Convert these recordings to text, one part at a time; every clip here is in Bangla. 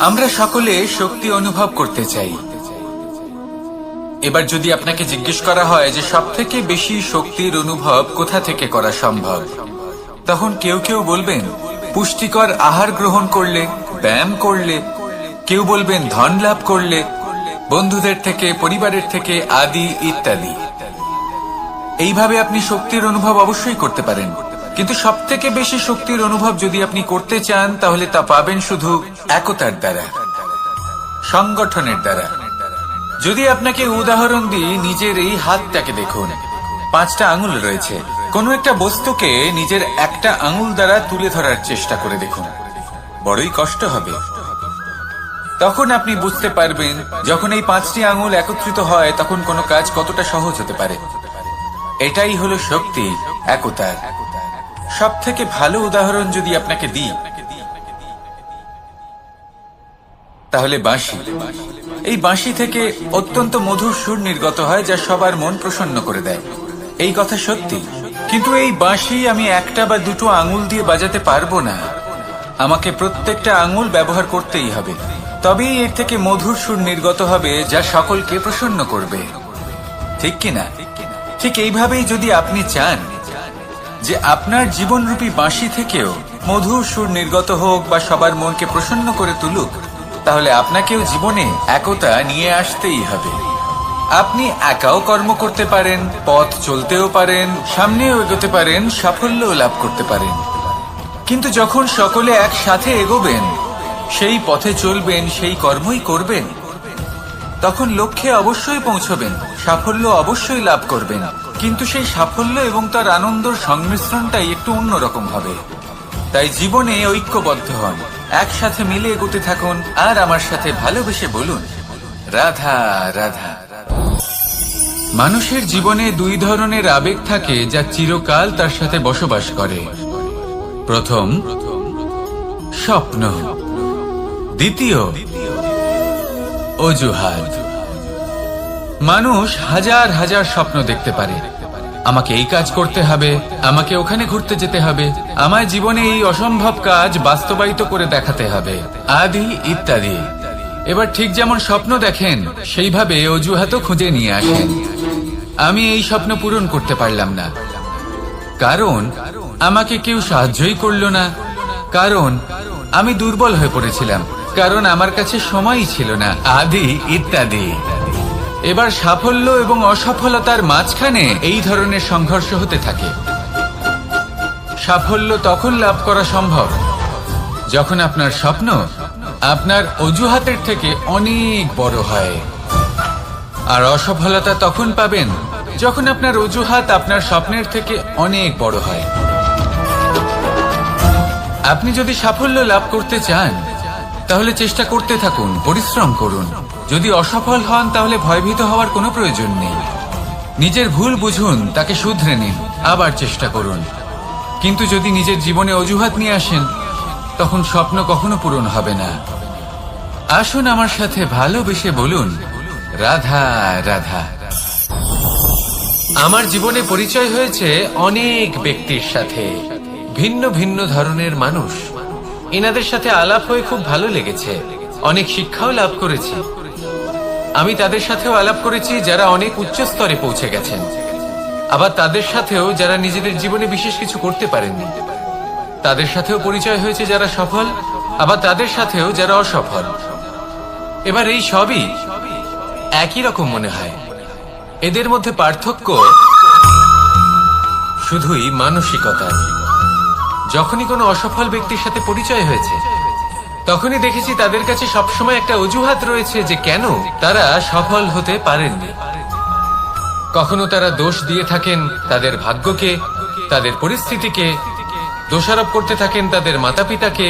আমরা সকলে শক্তি অনুভব করতে চাই। এবার যদি আপনাকে জিজ্ঞেস করা হয় যে সবথেকে বেশি শক্তির অনুভব কোথা থেকে করা সম্ভব, তখন কেউ কেউ বলবেন পুষ্টিকর আহার গ্রহণ করলে, ব্যায়াম করলে, কেউ বলবেন ধন লাভ করলে, বন্ধুদের থেকে, পরিবারের থেকে, আদি ইত্যাদি। এইভাবে আপনি শক্তির অনুভব অবশ্যই করতে পারেন, কিন্তু সবথেকে বেশি শক্তির অনুভব যদি আপনি করতে চান তাহলে তা পাবেন শুধু একতার দ্বারা, সংগঠনের দ্বারা। যদি আপনাকে উদাহরণ দিই, নিজের এই হাতটাকে দেখুন, 5টা আঙুল রয়েছে। কোনো একটা বস্তুকে নিজের একটা আঙুল দ্বারা তুলে ধরার চেষ্টা করে দেখুন, বড়ই কষ্ট হবে। তখন আপনি বুঝতে পারবেন যখন এই 5টি আঙুল একত্রিত হয় তখন কোনো কাজ কতটা সহজ হতে পারে। এটাই হলো শক্তি, একতার। সব থেকে ভালো উদাহরণ যদি আপনাকে দিই তাহলে বাঁশি। এই বাঁশি থেকে অত্যন্ত মধুর সুর নির্গত হয় যা সবার মন প্রসন্ন করে দেয়। এই কথা সত্যি, কিন্তু এই বাঁশি আমি একটা বা দুটো আঙুল দিয়ে বাজাতে পারবো না। আমাকে প্রত্যেকটা আঙুল ব্যবহার করতেই হবে, তবেই এর থেকে মধুর সুর নির্গত হবে যা সকলকে প্রসন্ন করবে, ঠিক কিনা? ঠিক এইভাবেই যদি আপনি চান যে আপনার জীবনরূপী বাঁশি থেকেও মধুর সুর নির্গত হোক বা সবার মনকে প্রসন্ন করে তুলুক, তাহলে আপনাকেও জীবনে একতা নিয়ে আসতেই হবে। আপনি একাও কর্ম করতে পারেন, পথ চলতেও পারেন, সামনেও এগোতে পারেন, সাফল্যও লাভ করতে পারেন। কিন্তু যখন সকলে একসাথে এগোবেন, সেই পথে চলবেন, সেই কর্মই করবেন, তখন লক্ষ্যে অবশ্যই পৌঁছবেন, সাফল্য অবশ্যই লাভ করবেন। কিন্তু সেই সাফল্য এবং তার আনন্দর সংমিশ্রণটাই একটু অন্যরকম হবে। তাই জীবনে ঐক্যবদ্ধ হন, একসাথে মিলে এগোতে থাকুন, আর আমার সাথে ভালোবেসে বলুন রাধা রাধা। মানুষের জীবনে 2 ধরনের আবেগ থাকে যা চিরকাল তার সাথে বসবাস করে। প্রথম, স্বপ্ন। দ্বিতীয়, অজুহাত। মানুষ হাজার হাজার স্বপ্ন দেখতে পারে। আমাকে এই কাজ করতে হবে, আমাকে ওখানে ঘুরতে যেতে হবে, আমার জীবনে এই অসম্ভব কাজ বাস্তবায়িত করে দেখাতে হবে, আদি ইত্যাদি। এবার ঠিক যেমন স্বপ্ন দেখেন সেইভাবে অজুহাতও খুঁজে নিয়ে আসেন। আমি এই স্বপ্ন পূরণ করতে পারলাম না, কারণ আমাকে কেউ সাহায্যই করল না, কারণ আমি দুর্বল হয়ে পড়েছিলাম, কারণ আমার কাছে সময়ই ছিল না, আদি ইত্যাদি। এবার সাফল্য এবং অসফলতার মাঝখানে এই ধরনের সংঘর্ষ হতে থাকে। সাফল্য তখন লাভ করা সম্ভব যখন আপনার স্বপ্ন আপনার অজুহাতের থেকে অনেক বড় হয়, আর অসফলতা তখন পাবেন যখন আপনার অজুহাত আপনার স্বপ্নের থেকে অনেক বড় হয়। আপনি যদি সাফল্য লাভ করতে চান তাহলে চেষ্টা করতে থাকুন, পরিশ্রম করুন। যদি অসফল হন তাহলে ভয়ভীত হওয়ার কোনো প্রয়োজন নেই। নিজের ভুল বুঝুন, তাকে শুধরে নিন, আবার চেষ্টা করুন। কিন্তু যদি নিজের জীবনে অজুহাত নিয়ে আসেন তখন স্বপ্ন কখনো পূরণ হবে না। আসুন আমার সাথে ভালোবেসে বলুন রাধা রাধা। আমার জীবনে পরিচয় হয়েছে অনেক ব্যক্তির সাথে, ভিন্ন ভিন্ন ধরনের মানুষ। এনাদের সাথে আলাপ হয়ে খুব ভালো লেগেছে, অনেক শিক্ষাও লাভ করেছি। আমি তাদের সাথেও আলাপ করেছি যারা অনেক উচ্চ স্তরে পৌঁছে গেছেন, আবার তাদের সাথেও যারা নিজেদের জীবনে বিশেষ কিছু করতে পারেননি। তাদের সাথেও পরিচয় হয়েছে যারা সফল, আবার তাদের সাথেও যারা অসফল। এবার এই সবই একই রকম মনে হয়। এদের মধ্যে পার্থক্য শুধুই মানসিকতা। যখনই কোনো অসফল ব্যক্তির সাথে পরিচয় হয়েছে তখনই দেখেছি তাদের কাছে সবসময় একটা অজুহাত রয়েছে যে কেন তারা সফল হতে পারেননি। কখনো তারা দোষ দিয়ে থাকেন তাদের ভাগ্যকে, তাদের পরিস্থিতিকে, দোষারোপ করতে থাকেন তাদের মাতা পিতাকে,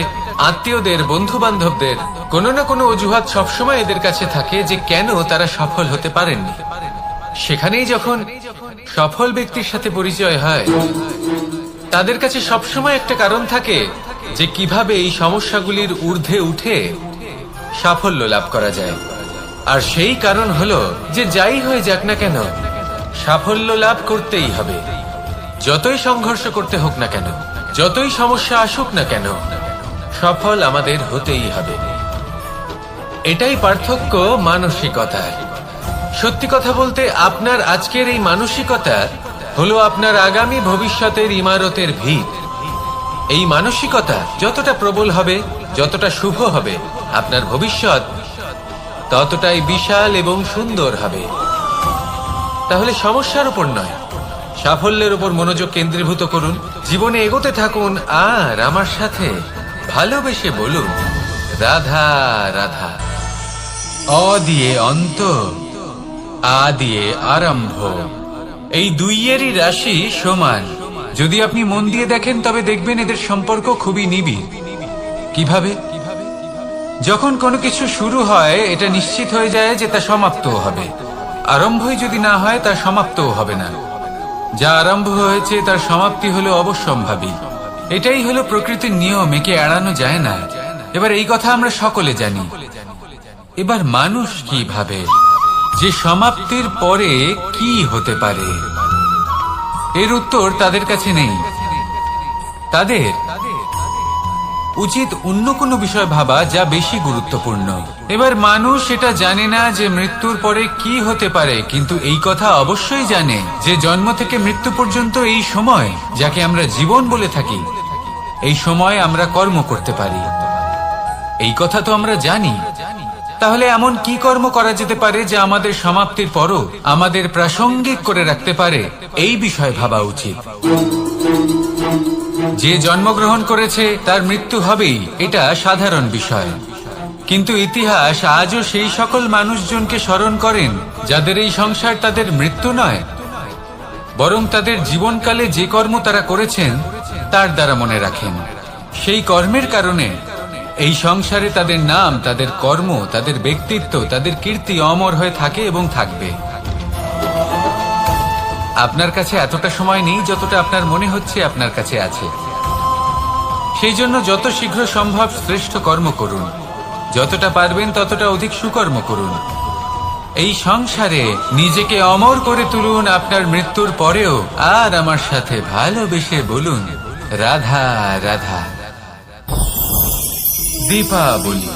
আত্মীয়দের, বন্ধু বান্ধবদের। কোনো না কোনো অজুহাত সবসময় এদের কাছে থাকে যে কেন তারা সফল হতে পারেননি। সেখানেই যখন সফল ব্যক্তির সাথে পরিচয় হয় তাদের কাছে সবসময় একটা কারণ থাকে যে কিভাবে এই সমস্যাগুলির ঊর্ধ্বে উঠে সাফল্য লাভ করা যায়। আর সেই কারণ হলো যে যাই হয়ে যাক না কেন সাফল্য লাভ করতেই হবে। যতই সংঘর্ষ করতে হোক না কেন, যতই সমস্যা আসুক না কেন, সফল আমাদের হতেই হবে। এটাই পার্থক্য মানসিকতার। সত্যি কথা বলতে আপনার আজকের এই মানসিকতা হলো আপনার আগামী ভবিষ্যতের ইমারতের ভিত। এই মানসিকতা যতটা প্রবল হবে, যতটা শুভ হবে, আপনার ভবিষ্যৎ ততটাই বিশাল এবং সুন্দর হবে। তাহলে সমস্যার উপর নয়, সাফল্যের উপর মনোযোগ কেন্দ্রীভূত করুন, জীবনে এগোতে থাকুন, আর আমার সাথে ভালোবেসে বলুন, রাধা রাধা। অ দিয়ে অন্ত, আ দিয়ে আরম্ভ। এই দুইয়েরই রাশি সমান। যদি আপনি মন দিয়ে দেখেন তবে দেখবেন এদের সম্পর্ক খুবই নিবিড়। কিভাবে? যখন কোনো কিছু শুরু হয় এটা নিশ্চিত হয়ে যায় যে তা সমাপ্তও হবে। আরম্ভই যদি না হয় তা সমাপ্তও হবে না। যা আরম্ভ হয়েছে তার সমাপ্তি হলো অবশ্যম্ভাবী। এটাই হলো প্রকৃতির নিয়ম, একে এড়ানো যায় না। এবার এই কথা আমরা সকলে জানি। এবার মানুষ কি ভাবে যে সমাপ্তির পরে কি হতে পারে, এর উত্তর তাদের কাছে নেই। তাদের উচিত অন্য কোনো বিষয় ভাবা যা বেশি গুরুত্বপূর্ণ। এবার মানুষ এটা জানে না যে মৃত্যুর পরে কি হতে পারে, কিন্তু এই কথা অবশ্যই জানে যে জন্ম থেকে মৃত্যু পর্যন্ত এই সময়, যাকে আমরা জীবন বলে থাকি, এই সময় আমরা কর্ম করতে পারি। এই কথা তো আমরা জানি। তাহলে এমন কি কর্ম করা যেতে পারে যা আমাদের সমাপ্তির পরও আমাদের প্রাসঙ্গিক করে রাখতে পারে, এই বিষয়ে ভাবা উচিত। যে জন্মগ্রহণ করেছে তার মৃত্যু হবেই, এটা সাধারণ বিষয়। কিন্তু ইতিহাস আজও সেই সকল মানুষজনকে স্মরণ করেন যাদের এই সংসার তাদের মৃত্যু নয়, বরং তাদের জীবনকালে যে কর্ম তারা করেছেন তার দ্বারা মনে রাখেন। সেই কর্মের কারণে এই সংসারে তাদের নাম, তাদের কর্ম, তাদের ব্যক্তিত্ব, তাদের কীর্তি অমর হয়ে থাকে এবং থাকবে। আপনার কাছে এতটা সময় নেই যতটা আপনার মনে হচ্ছে আপনার কাছে আছে। সেই জন্য যত শীঘ্র সম্ভব শ্রেষ্ঠ কর্ম করুন, যতটা পারবেন ততটা অধিক সুকর্ম করুন। এই সংসারে নিজেকে অমর করে তুলুন আপনার মৃত্যুর পরেও, আর আমার সাথে ভালোবেসে বলুন, রাধা রাধা। দীপাবলি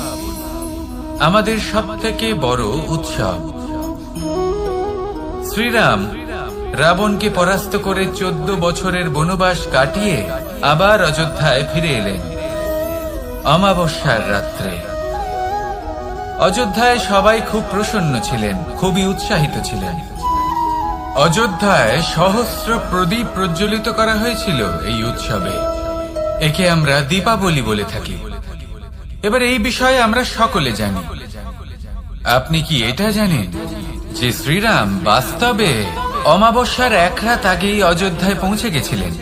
আমাদের সবথেকে বড় উৎসব। শ্রীরাম রাবণকে পরাস্ত করে 14 বছরের বনবাস কাটিয়ে আবার অযোধ্যায় ফিরে এলেন অমাবস্যার রাত্রে। অযোধ্যায় সবাই খুব প্রসন্ন ছিলেন, খুবই উৎসাহিত ছিলেন। অযোধ্যায় সহস্র প্রদীপ প্রজ্বলিত করা হয়েছিল এই উৎসবে। একে আমরা দীপাবলি বলে থাকি। এবার এই বিষয়ে আমরা সকলে জানি। আপনি কি এটা জানেন যে শ্রীরাম বাস্তবে অমাবস্যার এক রাত আগেই অযোধ্যায় পৌঁছে গেছিলেন?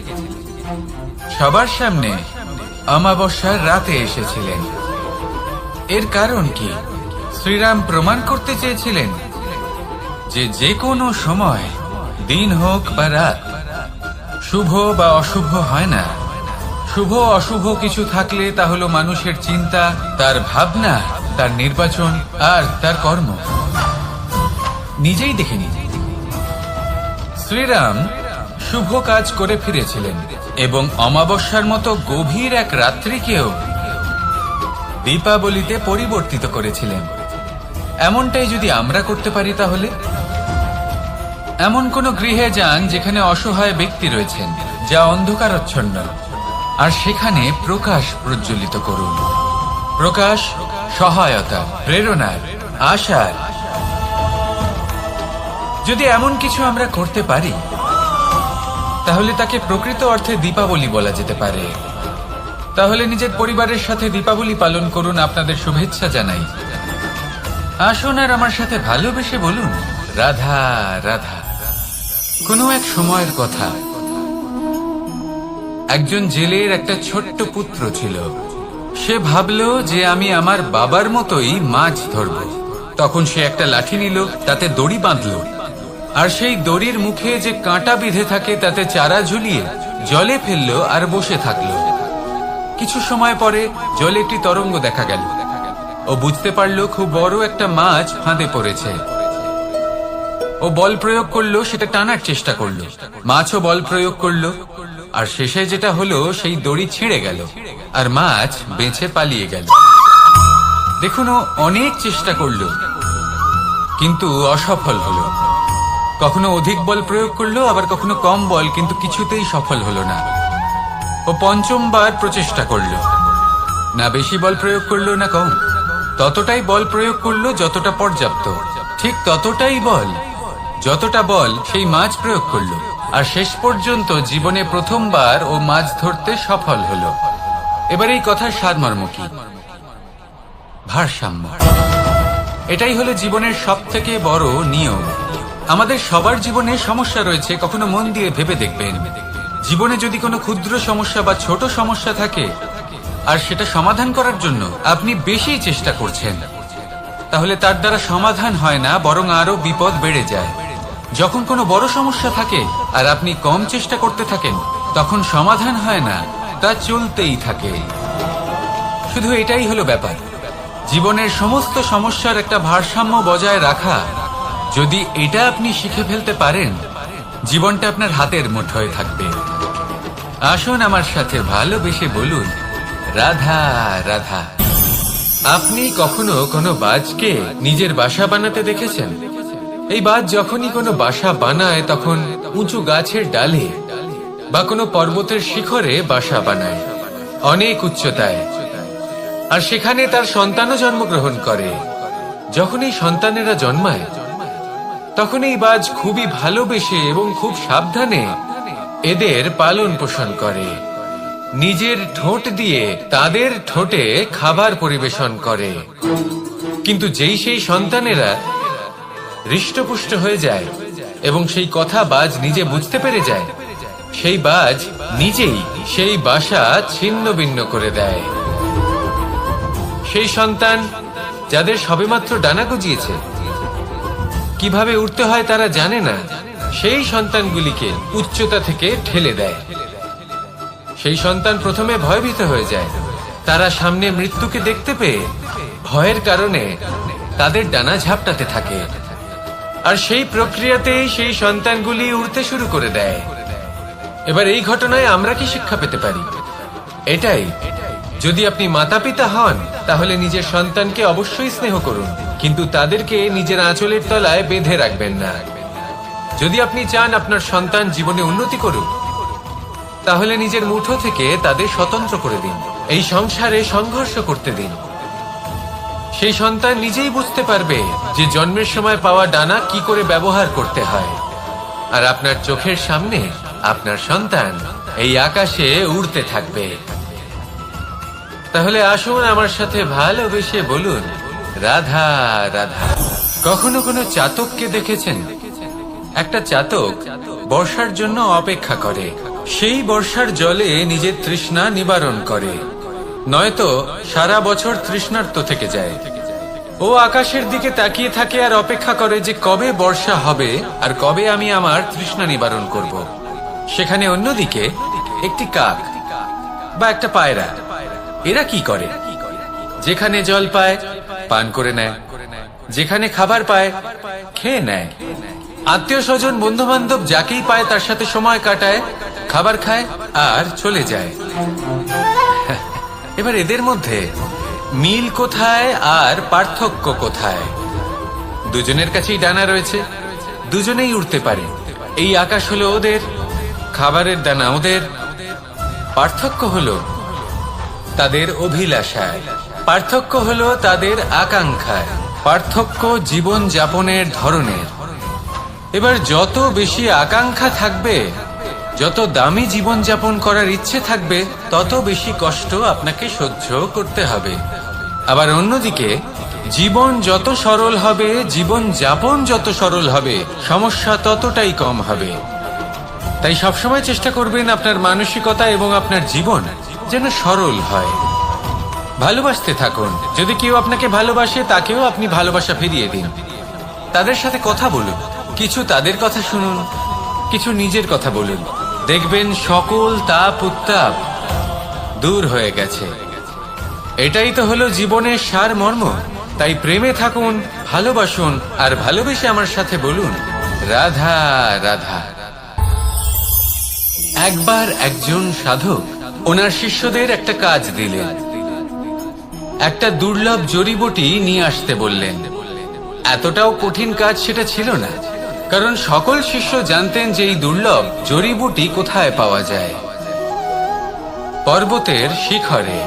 সবার সামনে অমাবস্যার রাতে এসেছিলেন। এর কারণ কি? শ্রীরাম প্রমাণ করতে চেয়েছিলেন যে যে কোনো সময়, দিন হোক বা রাত, শুভ বা অশুভ হয় না। শুভ অশুভ কিছু থাকলে তা হলো মানুষের চিন্তা, তার ভাবনা, তার নির্বাচন আর তার কর্ম। নিজেই দেখে নিন, শ্রীরাম শুভ কাজ করে ফিরেছিলেন এবং অমাবস্যার মতো গভীর এক রাত্রিকেও দীপাবলিতে পরিবর্তিত করেছিলেন। এমনটাই যদি আমরা করতে পারি, তাহলে এমন কোন গৃহে যান যেখানে অসহায় ব্যক্তি রয়েছেন, যা অন্ধকারাচ্ছন্ন, আর সেখানে প্রকাশ প্রজ্বলিত করুন। প্রকাশ সহায়তা, প্রেরণার, আশার। যদি এমন কিছু আমরা করতে পারি তাহলে তাকে প্রকৃত অর্থে দীপাবলি বলা যেতে পারে। তাহলে নিজের পরিবারের সাথে দীপাবলি পালন করুন। আপনাদের শুভেচ্ছা জানাই। আসুন আর আমার সাথে ভালোবেসে বলুন, রাধা রাধা। কোনো এক সময়ের কথা, একজন জেলের একটা ছোট্ট পুত্র ছিল। সে ভাবলো যে আমি আমার বাবার মতোই মাছ ধরব। তখন সে একটা লাঠি নিল, তাতে দড়ি বাঁধল, আর সেই দড়ির মুখে যে কাঁটা বিঁধে থাকে তাতে চারা ঝুলিয়ে জলে ফেললো আর বসে থাকলো। কিছু সময় পরে জলে একটি তরঙ্গ দেখা গেল। ও বুঝতে পারলো খুব বড় একটা মাছ ফাঁদে পড়েছে। ও বল প্রয়োগ করলো, সেটা টানার চেষ্টা করলো। মাছও বল প্রয়োগ করলো, আর শেষে যেটা হলো, সেই দড়ি ছিঁড়ে গেল আর মাছ বেঁচে পালিয়ে গেল। দেখুন, ও অনেক চেষ্টা করলো কিন্তু অসফল হলো। কখনো অধিক বল প্রয়োগ করলো, আবার কখনো কম বল, কিন্তু কিছুতেই সফল হলো না। ও পঞ্চমবার প্রচেষ্টা করলো, না বেশি বল প্রয়োগ করলো না কম, ততটাই বল প্রয়োগ করলো যতটা পর্যাপ্ত, ঠিক ততটাই বল যতটা বল সেই মাছ প্রয়োগ করলো। আর শেষ পর্যন্ত জীবনে প্রথমবার ও মাছ ধরতে সফল হলো। এবার এই কথার সারমর্ম কি? ভারসাম্য। এটাই হলো জীবনের সবথেকে বড় নিয়ম। আমাদের সবার জীবনে সমস্যা রয়েছে, কখনো মন দিয়ে ভেবে দেখবেন, জীবনে যদি কোনো ক্ষুদ্র সমস্যা বা ছোট সমস্যা থাকে আর সেটা সমাধান করার জন্য আপনি বেশি চেষ্টা করছেন, তাহলে তার দ্বারা সমাধান হয় না, বরং আরো বিপদ বেড়ে যায়। যখন কোনো বড় সমস্যা থাকে আর আপনি কম চেষ্টা করতে থাকেন, তখন সমাধান হয় না, তা চলতেই থাকে। শুধু এটাই হলো ব্যাপার। জীবনের সমস্ত সমস্যার একটা ভারসাম্য বজায় রাখা, যদি এটা আপনি শিখে ফেলতে পারেন, জীবনটা আপনার হাতের মুঠোয় থাকবে। আসুন আমার সাথে ভালোবেসে বলুন, রাধা রাধা। আপনি কখনো কোনো বাজকে নিজের বাসা বানাতে দেখেছেন? এই বাজ যখনই কোনো বাসা বানায় তখন উঁচু গাছের ডালে বা কোনো পর্বতের শিখরে বাসা বানায়, অনেক উচ্চতায়, আর সেখানে তার সন্তানও জন্মগ্রহণ করে। যখন এই সন্তানেরা জন্মায় তখন এই বাজ খুবই ভালোবেসে এবং খুব সাবধানে এদের পালন পোষণ করে, নিজের ঠোঁট দিয়ে তাদের ঠোঁটে খাবার পরিবেশন করে। কিন্তু যেই সেই সন্তানেরা হৃষ্টপুষ্ট হয়ে যায় এবং সেই কথা বাজ নিজে বুঝতে পেরে যায়, সেই বাজ নিজেই সেই বাসা ছিন্ন ভিন্ন করে দেয়। সেই সন্তান যাদের সবেমাত্র ডানা গজিয়েছে, কিভাবে উঠতে হয় তারা জানে না, সেই সন্তানগুলিকে উচ্চতা থেকে ঠেলে দেয়। সেই সন্তান প্রথমে ভয়ভীত হয়ে যায়, তারা সামনে মৃত্যুকে দেখতে পেয়ে ভয়ের কারণে তাদের ডানা ঝাপটাতে থাকে, আর সেই প্রক্রিয়াতেই সেই সন্তানগুলি উড়তে শুরু করে দেয়। এবার এই ঘটনায় আমরা কি শিক্ষা পেতে পারি? এটাই, যদি আপনি মাতা পিতা হন তাহলে নিজের সন্তানকে অবশ্যই স্নেহ করুন, কিন্তু তাদেরকে নিজের আঁচলের তলায় বেঁধে রাখবেন না। যদি আপনি চান আপনার সন্তান জীবনে উন্নতি করুক, তাহলে নিজের মুঠো থেকে তাদের স্বতন্ত্র করে দিন, এই সংসারে সংঘর্ষ করতে দিন। সেই সন্তান নিজেই বুঝতে পারবে যে জন্মের সময় পাওয়া ডানা কি করে ব্যবহার করতে হয়, আর আপনার চোখের সামনে আপনার সন্তান এই আকাশে উড়তে থাকবে। তাহলে আসুন আমার সাথে ভালোবেসে বলুন, রাধা রাধা। কখনো কোনো চাতককে দেখেছেন? একটা চাতক বর্ষার জন্য অপেক্ষা করে, সেই বর্ষার জলে নিজের তৃষ্ণা নিবারণ করে, নয়তো সারা বছর তৃষ্ণার্ত থেকে যায়। ও আকাশের দিকে তাকিয়ে থাকে আর অপেক্ষা করে যে কবে বর্ষা হবে আর কবে আমি আমার তৃষ্ণা নিবারণ করব। সেখানে অন্যদিকে একটি কাক বা একটা পায়রা, এরা কি করে? যেখানে জল পায় পান করে নেয়, যেখানে খাবার পায় খেয়ে নেয়, আত্মীয় স্বজন বন্ধু বান্ধব যাকেই পায় তার সাথে সময় কাটায়, খাবার খায় আর চলে যায়। এবার এদের মধ্যে মিল কোথায় আর পার্থক্য কোথায়? দুজনের কাছেই ডানা রয়েছে, দুজনেই উড়তে পারে, এই আকাশ হলো ওদের, খাবারের দানা ওদের। পার্থক্য হলো তাদের অভিলাষায়, পার্থক্য হলো তাদের আকাঙ্ক্ষায়, পার্থক্য জীবন যাপনের ধরনের। এবার যত বেশি আকাঙ্ক্ষা থাকবে, যত দামি জীবন যাপন করার ইচ্ছে থাকবে, তত বেশি কষ্ট আপনাকে সহ্য করতে হবে। আবার অন্যদিকে জীবন যত সরল হবে, জীবন যাপন যত সরল হবে, সমস্যা ততটাই কম হবে। তাই সবসময় চেষ্টা করবেন আপনার মানসিকতা এবং আপনার জীবন যেন সরল হয়। ভালোবাসতে থাকুন, যদি কেউ আপনাকে ভালোবাসে তাকেও আপনি ভালোবাসা ফিরিয়ে দিন। তাদের সাথে কথা বলুন, কিছু তাদের কথা শুনুন, কিছু নিজের কথা বলুন, দেখবেন সকল তাপ উত্তাপ দূর হয়ে গেছে। এটাই তো হলো জীবনের সারমর্ম। তাই প্রেমে থাকুন, ভালোবাসুন, আর ভালোবেসে আমার সাথে বলুন, রাধা রাধা। একবার একজন সাধক ওনার শিষ্যদের একটা কাজ দিলেন। একটা দুর্লভ জড়িবুটি নিয়ে আসতে বললেন। এতটাও কঠিন কাজ সেটা ছিল না, কারণ সকল শিষ্য জানতেন যে এই দুর্লভ জড়িবুটি কোথায় পাওয়া যায়। পর্বতের শিখরে।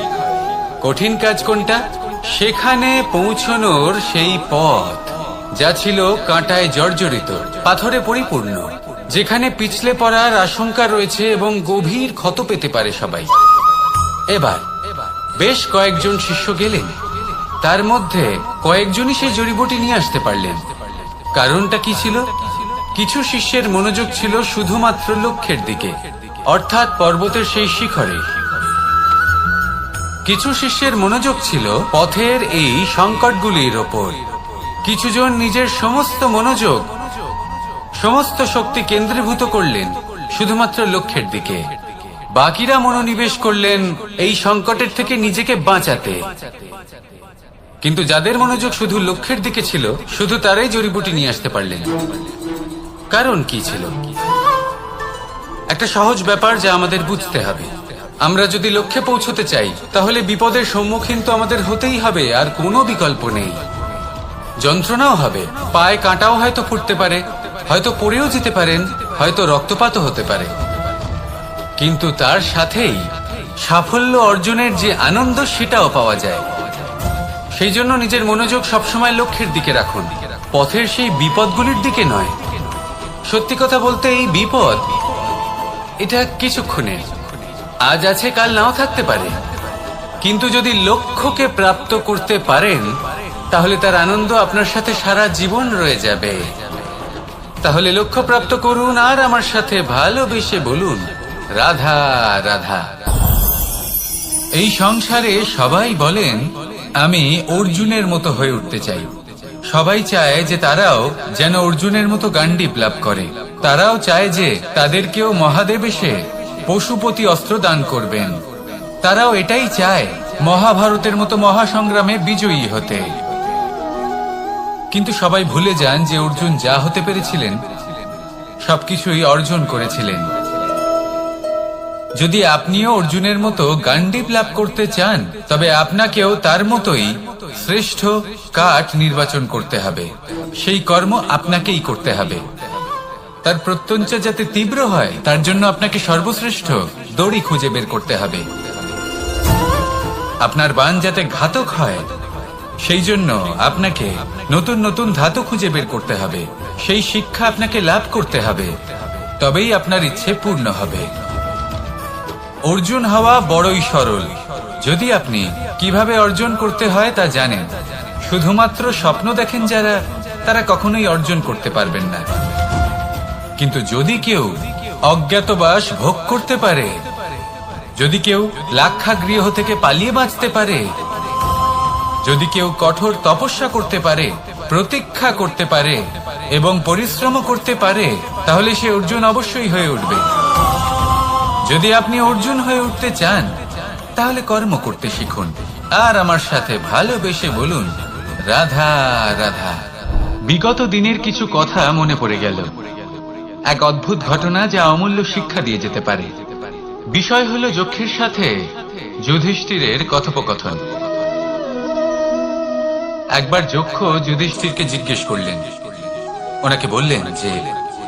কঠিন কাজ কোনটা? সেখানে পৌঁছনোর সেই পথ যা ছিল কাঁটায় জর্জরিত, পাথরে পরিপূর্ণ, যেখানে পিছলে পড়ার আশঙ্কা রয়েছে এবং গভীর ক্ষত পেতে পারে সবাই। এবার বেশ কয়েকজন শিষ্য গেলেন, তার মধ্যে কয়েকজনই সেই জড়িবুটি নিয়ে আসতে পারলেন। কারণটা কি ছিল? কিছু শিষ্যের মনোযোগ ছিল শুধুমাত্র লক্ষ্যের দিকে, অর্থাৎ পর্বতের সেই শিখরে। কিছু শিষ্যের মনোযোগ ছিল পথের এই সংকটগুলির ওপর। কিছুজন নিজের সমস্ত মনোযোগ, সমস্ত শক্তি কেন্দ্রীভূত করলেন শুধুমাত্র লক্ষ্যের দিকে। বাকিরা মনোনিবেশ করলেন এই সংকটের থেকে নিজেকে বাঁচাতে। কিন্তু যাদের মনোযোগ শুধু লক্ষ্যের দিকে ছিল, শুধু তারাই জড়িবুটি নিয়ে আসতে পারলেন। কারণ কি ছিল? একটা সহজ ব্যাপার যা আমাদের বুঝতে হবে। আমরা যদি লক্ষ্যে পৌঁছতে চাই, তাহলে বিপদের সম্মুখীন তো আমাদের হতেই হবে, আর কোনো বিকল্প নেই। যন্ত্রণাও হবে, পায়ে কাঁটাও হয়তো ফুটতে পারে, হয়তো পড়েও যেতে পারেন, হয়তো রক্তপাতও হতে পারে। কিন্তু তার সাথেই সাফল্য অর্জনের যে আনন্দ, সেটাও পাওয়া যায়। সেই জন্য নিজের মনোযোগ সবসময় লক্ষ্যের দিকে রাখুন, পথের সেই বিপদগুলির দিকে নয়। সত্যি কথা বলতে, এই বিপদ এটা কিছুক্ষণের, আজ আছে কাল নাও থাকতে পারে। কিন্তু যদি লক্ষ্যকে প্রাপ্ত করতে পারেন, তাহলে তার আনন্দ আপনার সাথে সারা জীবন রয়ে যাবে। তাহলে লক্ষ্য প্রাপ্ত করুন আর আমার সাথে ভালোবেসে বলুন, রাধা রাধা। এই সংসারে সবাই বলেন আমি অর্জুনের মতো হয়ে উঠতে চাই। সবাই চায় যে তারাও যেন অর্জুনের মতো গান্ডীব লাভ করে। তারাও চায় যে তাদেরকেও মহাদেব এসে পশুপতি অস্ত্র দান করবেন। তারাও এটাই চায় মহাভারতের মতো মহাসংগ্রামে বিজয়ী হতে। কিন্তু সবাই ভুলে যান যে অর্জুন যা হতে পেরেছিলেন সবকিছুই অর্জন করেছিলেন। যদি আপনিও অর্জুনের মতো গান্ডীব লাভ করতে চান, তবে আপনাকেও তার মতোই শ্রেষ্ঠ কাঠ নির্বাচন করতে হবে। সেই কর্ম আপনাকেই করতে হবে। তার প্রত্যঞ্চা যাতে তীব্র হয়, তার জন্য আপনাকে সর্বশ্রেষ্ঠ দড়ি খুঁজে বের করতে হবে। আপনার বাণ যাতে ঘাতক হয়, সেই জন্য আপনাকে নতুন নতুন ধাতু খুঁজে বের করতে হবে। সেই শিক্ষা আপনাকে লাভ করতে হবে, তবেই আপনার ইচ্ছে পূর্ণ হবে। অর্জুন হওয়া বড়ই সরল, যদি আপনি কিভাবে অর্জন করতে হয় তা জানেন। শুধুমাত্র স্বপ্ন দেখেন যারা, তারা কখনোই অর্জন করতে পারবেন না। কিন্তু যদি কেউ অজ্ঞাতবাস ভোগ করতে পারে, যদি কেউ লাক্ষাগৃহ থেকে পালিয়ে বাঁচতে পারে, যদি কেউ কঠোর তপস্যা করতে পারে, প্রতীক্ষা করতে পারে এবং পরিশ্রম করতে পারে, তাহলে সে অর্জুন অবশ্যই হয়ে উঠবে। যদি আপনি অর্জুন হয়ে উঠতে চান, তাহলে কর্ম করতে শিখুন আর আমার সাথে ভালোবেসে বলুন, রাধা রাধা। বিগত দিনের কিছু কথা মনে পড়ে গেল। এক অদ্ভুত ঘটনা যা অমূল্য শিক্ষা দিয়ে যেতে পারে। বিষয় হলো যক্ষের সাথে যুধিষ্ঠিরের কথোপকথন। একবার যক্ষ যুধিষ্ঠিরকে জিজ্ঞেস করলেন, ওনাকে বললেন যে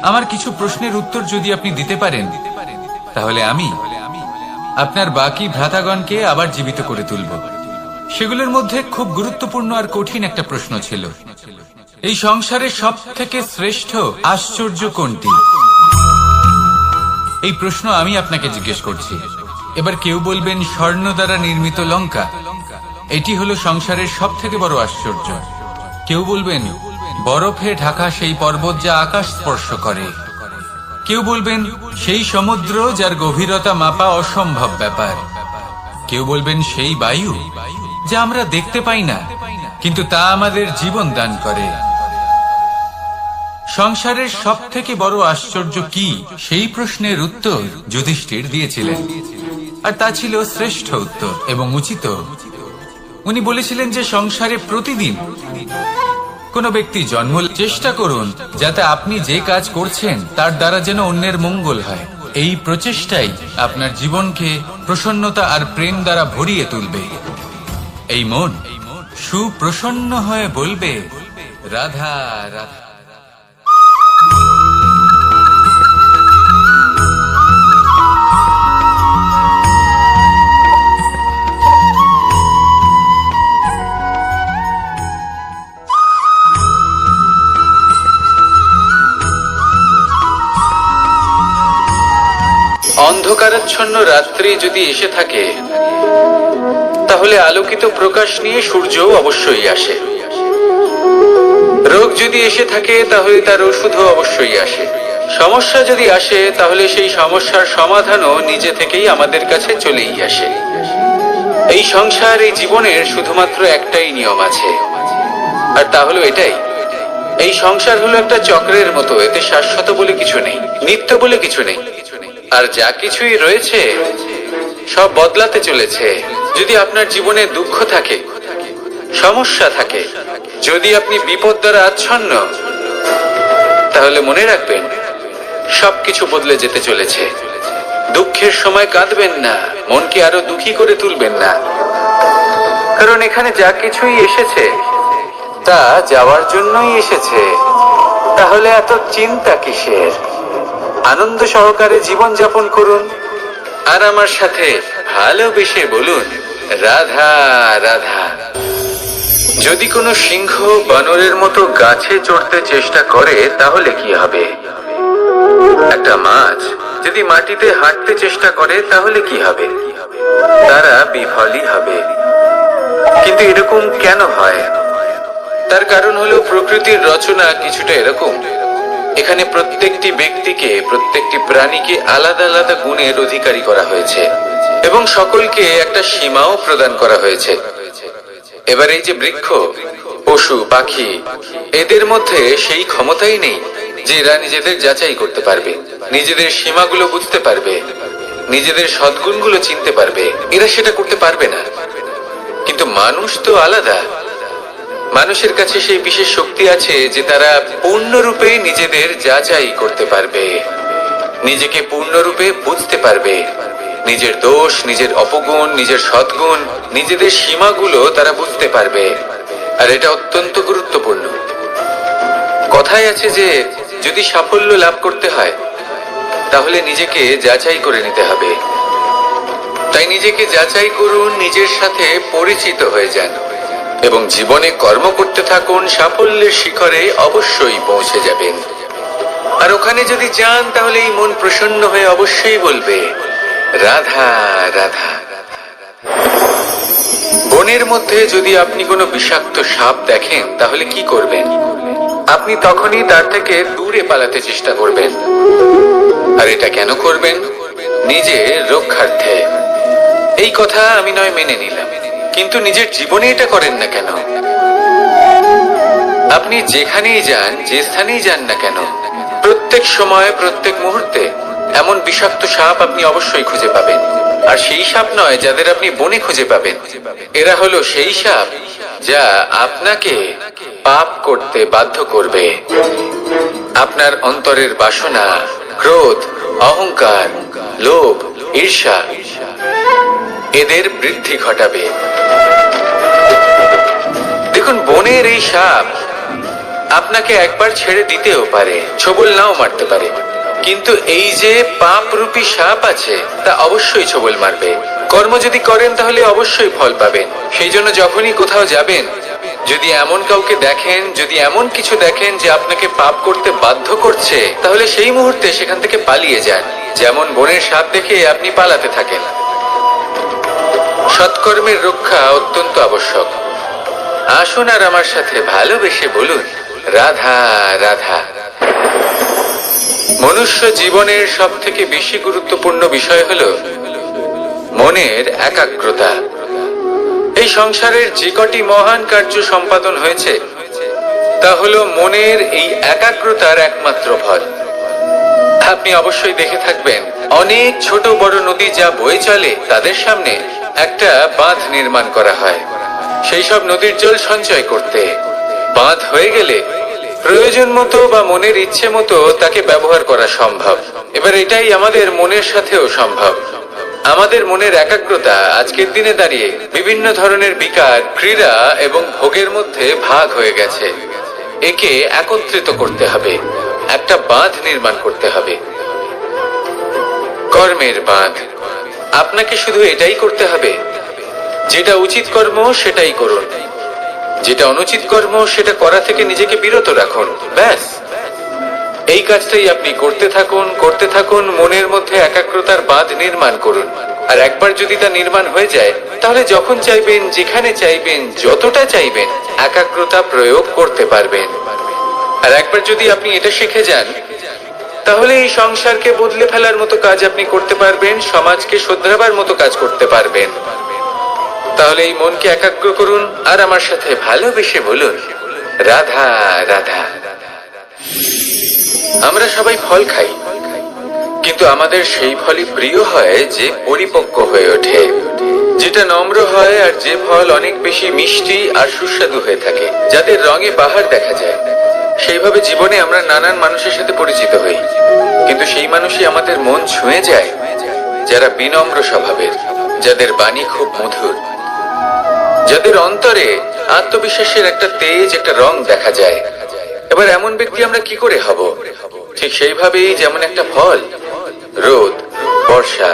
আমার কিছু প্রশ্নের উত্তর যদি আপনি দিতে পারেন, তাহলে আমি আপনার বাকি ভ্রাতাগণকে আবার জীবিত করে তুলব। সেগুলোর মধ্যে খুব গুরুত্বপূর্ণ আর কঠিন একটা প্রশ্ন ছিল, এই সংসারের সব থেকে শ্রেষ্ঠ আশ্চর্য কোনটি? এই প্রশ্ন আমি আপনাকে জিজ্ঞেস করছি। এবার কেউ বলবেন স্বর্ণ দ্বারা নির্মিত লঙ্কা, এটি হলো সংসারের সব থেকে বড় আশ্চর্য। কেউ বলবেন বরফে ঢাকা সেই পর্বত যা আকাশ স্পর্শ করে। কেউ বলবেন সেই সমুদ্র যার গভীরতা মাপা অসম্ভব ব্যাপার। কেউ বলবেন সেই বায়ু যা আমরা দেখতে পাই না, কিন্তু তা আমাদের জীবন দান করে। সংসারের সব থেকে বড় আশ্চর্য কি, সেই প্রশ্নের উত্তর যুধিষ্ঠির দিয়েছিলেন, আর তা ছিল শ্রেষ্ঠ উত্তর এবং উচিত। উনি বলেছিলেন যে সংসারে প্রতিদিন কোনো ব্যক্তি জন্ম, চেষ্টা করুন যাতে আপনি যে কাজ করছেন তার দ্বারা যেন অন্যের মঙ্গল হয়। এই প্রচেষ্টাই আপনার জীবনকে প্রসন্নতা আর প্রেম দ্বারা ভরিয়ে তুলবে। এই মন সুপ্রসন্ন হয়ে বলবে, রাধা রাধা। অন্ধকারাচ্ছন্ন রাত্রি যদি এসে থাকে, তাহলে আলোকিত প্রকাশ নিয়ে সূর্যও অবশ্যই আসে। রোগ যদি এসে থাকে, তাহলে তার ওষুধও অবশ্যই আসে। সমস্যা যদি আসে, তাহলে সেই সমস্যার সমাধানও নিজে থেকেই আমাদের কাছে চলেই আসে। এই সংসার, এই জীবনের শুধুমাত্র একটাই নিয়ম আছে, আর তা হলো এটাই, এই সংসার হলো একটা চক্রের মতো। এতে শাশ্বত বলে কিছু নেই, নিত্য বলে কিছু নেই, আর যা কিছুই রয়েছে সব বদলাতে চলেছে। যদি আপনার জীবনে দুঃখ থাকে, সমস্যা থাকে, যদি আপনি বিপদ দ্বারা আচ্ছন্ন, তাহলে মনে রাখবেন সবকিছু বদলে যেতে চলেছে। দুঃখের সময় কাঁদবেন না, মনকে আরো দুঃখী করে তুলবেন না, কারণ এখানে যা কিছুই এসেছে তা যাওয়ার জন্যই এসেছে। তাহলে এত চিন্তা কিসের? আনন্দ সহকারে জীবন যাপন করুন, আর আমার সাথে ভালোবেসে বলুন, রাধা রাধা। যদি কোনো সিংহ বানরের মতো গাছে চড়তে চেষ্টা করে, তাহলে কি হবে? একটা মাছ যদি মাটিতে হাঁটতে চেষ্টা করে, তাহলে কি হবে? তারা বিফলই হবে। কিন্তু এরকম কেন হয়? তার কারণ হলো প্রকৃতির রচনা কিছুটা এরকম। এখানে প্রত্যেকটি ব্যক্তিকে, প্রত্যেকটি প্রাণীকে আলাদা আলাদা গুণের অধিকারী করা হয়েছে, এবং সকলকে একটা সীমাও প্রদান করা হয়েছে। এবার এই যে বৃক্ষ, পশু, পাখি, এদের মধ্যে সেই ক্ষমতাই নেই যে এরা নিজেদের যাচাই করতে পারবে, নিজেদের সীমাগুলো বুঝতে পারবে, নিজেদের সদ্গুণগুলো চিনতে পারবে। এরা সেটা করতে পারবে না। কিন্তু মানুষ তো আলাদা। মানুষের কাছে সেই বিশেষ শক্তি আছে যে তারা পূর্ণরূপে নিজেদের যাচাই করতে পারবে, নিজেকে পূর্ণরূপে বুঝতে পারবে, নিজের দোষ, নিজের অপগুণ, নিজের সদ্গুণ, নিজেদের সীমাগুলো তারা বুঝতে পারবে। আর এটা অত্যন্ত গুরুত্বপূর্ণ। কথায় আছে যে যদি সাফল্য লাভ করতে হয়, তাহলে নিজেকে যাচাই করে নিতে হবে। তাই নিজেকে যাচাই করুন, নিজের সাথে পরিচিত হয়ে যান, এবং জীবনে কর্ম করতে থাকুন। সাফল্যের শিখরে অবশ্যই পৌঁছে যাবেন। আর ওখানে যদি যান, তাহলে এই মন প্রসন্ন হয়ে অবশ্যই বলবে, রাধা রাধা। বনের মধ্যে যদি আপনি কোনো বিষাক্ত সাপ দেখেন, তাহলে কি করবেন? আপনি তখনই তার থেকে দূরে পালাতে চেষ্টা করবেন। আর এটা কেন করবেন? নিজের রক্ষার্থে। এই কথা আমি নয় মেনে নিলাম, কিন্তু নিজের জীবনে এটা করেন না কেন? আপনি যেখানেই যান, যে স্থানেই যান না কেন, প্রত্যেক সময়, প্রত্যেক মুহূর্তে এমন বিষাক্ত সাপ আপনি অবশ্যই খুঁজে পাবেন। আর সেই সাপ নয় যাদের আপনি বনে খুঁজে পাবেন, এরা হলো সেই সাপ যা আপনাকে পাপ করতে বাধ্য করবে। আপনার অন্তরের বাসনা, ক্রোধ, অহংকার, লোভ, ঈর্ষা, এদের বৃদ্ধি ঘটাবে। দেখুন, বনের এই সাপ আপনাকে একবার ছেড়ে দিতেও পারে, ছোবল নাও মারতে পারে, কিন্তু এই যে পাপরূপী সাপ আছে, তা অবশ্যই ছোবল মারবে। কর্ম যদি করেন, তাহলে অবশ্যই ফল পাবেন। সেই জন্য যখনই কোথাও যাবেন, যদি এমন কাউকে দেখেন, যদি এমন কিছু দেখেন যে আপনাকে পাপ করতে বাধ্য করছে, তাহলে সেই মুহূর্তে সেখান থেকে পালিয়ে যান। যেমন বনের সাপ দেখে আপনি পালাতে থাকেন। সৎকর্মের রক্ষা অত্যন্ত আবশ্যক। আসুন আর আমার সাথে ভালোবেসে বলুন, রাধা রাধা। মনুষ্য জীবনের সব থেকে বেশি গুরুত্বপূর্ণ বিষয় হলো মনের একাগ্রতা। এই সংসারের যে কটি মহান কার্য সম্পাদন হয়েছে, তা হলো মনের এই একাগ্রতার একমাত্র ফল। আপনি অবশ্যই দেখে থাকবেন, অনেক ছোট বড় নদী যা বয়ে চলে, তাদের সামনে একটা বাঁধ নির্মাণ করা হয় সেই সব নদীর জল সঞ্চয় করতে। বাঁধ হয়ে গেলে প্রয়োজন মতো বা মনের ইচ্ছে মতো তাকে ব্যবহার করা সম্ভব। এবার এটাই আমাদের মনের সাথেও সম্ভব। আমাদের মনের একাগ্রতা আজকের দিনে দাঁড়িয়ে বিভিন্ন ধরনের বিকার, ক্রীড়া এবং ভোগের মধ্যে ভাগ হয়ে গেছে। একে একত্রিত করতে হবে, একটা বাঁধ নির্মাণ করতে হবে, কর্মের বাঁধ। আপনাকে শুধু এটাই করতে হবে, যেটা উচিত কর্ম সেটাই করুন, যেটা অনুচিত কর্ম সেটা করা থেকে নিজেকে বিরত রাখুন। ব্যাস, এই কাজটাই আপনি করতে থাকুন, মনের মধ্যে একাগ্রতার বাঁধ নির্মাণ করুন। আর একবার যদি তা নির্মাণ হয়ে যায়, তাহলে যখন চাইবেন, যেখানে চাইবেন, যতটা চাইবেন, একাগ্রতা প্রয়োগ করতে পারবেন। আর একবার যদি আপনি এটা শিখে যান, তাহলে এই সংসারকে বদলে ফেলার মতো কাজ আপনি করতে পারবেন, সমাজকে শোধরাবার মতো কাজ করতে পারবেন। তাহলে এই মনকে একাগ্র করুন আর আমার সাথে ভালোবেসে বলুন, রাধা রাধা। আমরা সবাই ফল খাই, কিন্তু আমাদের সেই ফলই প্রিয় হয় যে পরিপক্ক হয়ে ওঠে, যেটা নম্র হয়, আর যে ফল অনেক বেশি মিষ্টি আর সুস্বাদু হয়ে থাকে, যাদের রঙে বাহার দেখা যায়। সেইভাবে জীবনে আমরা নানান মানুষের সাথে পরিচিত হই, কিন্তু সেই মানুষই আমাদের মন ছুঁয়ে যায় যারা বিনম্র স্বভাবের, যাদের বাণী খুব মধুর, যাদের অন্তরে আত্মবিশ্বাসের একটা তেজ, একটা রং দেখা যায়। এবার এমন ব্যক্তি আমরা কি করে হব? ঠিক সেইভাবেই যেমন একটা ফল রোদ, বর্ষা,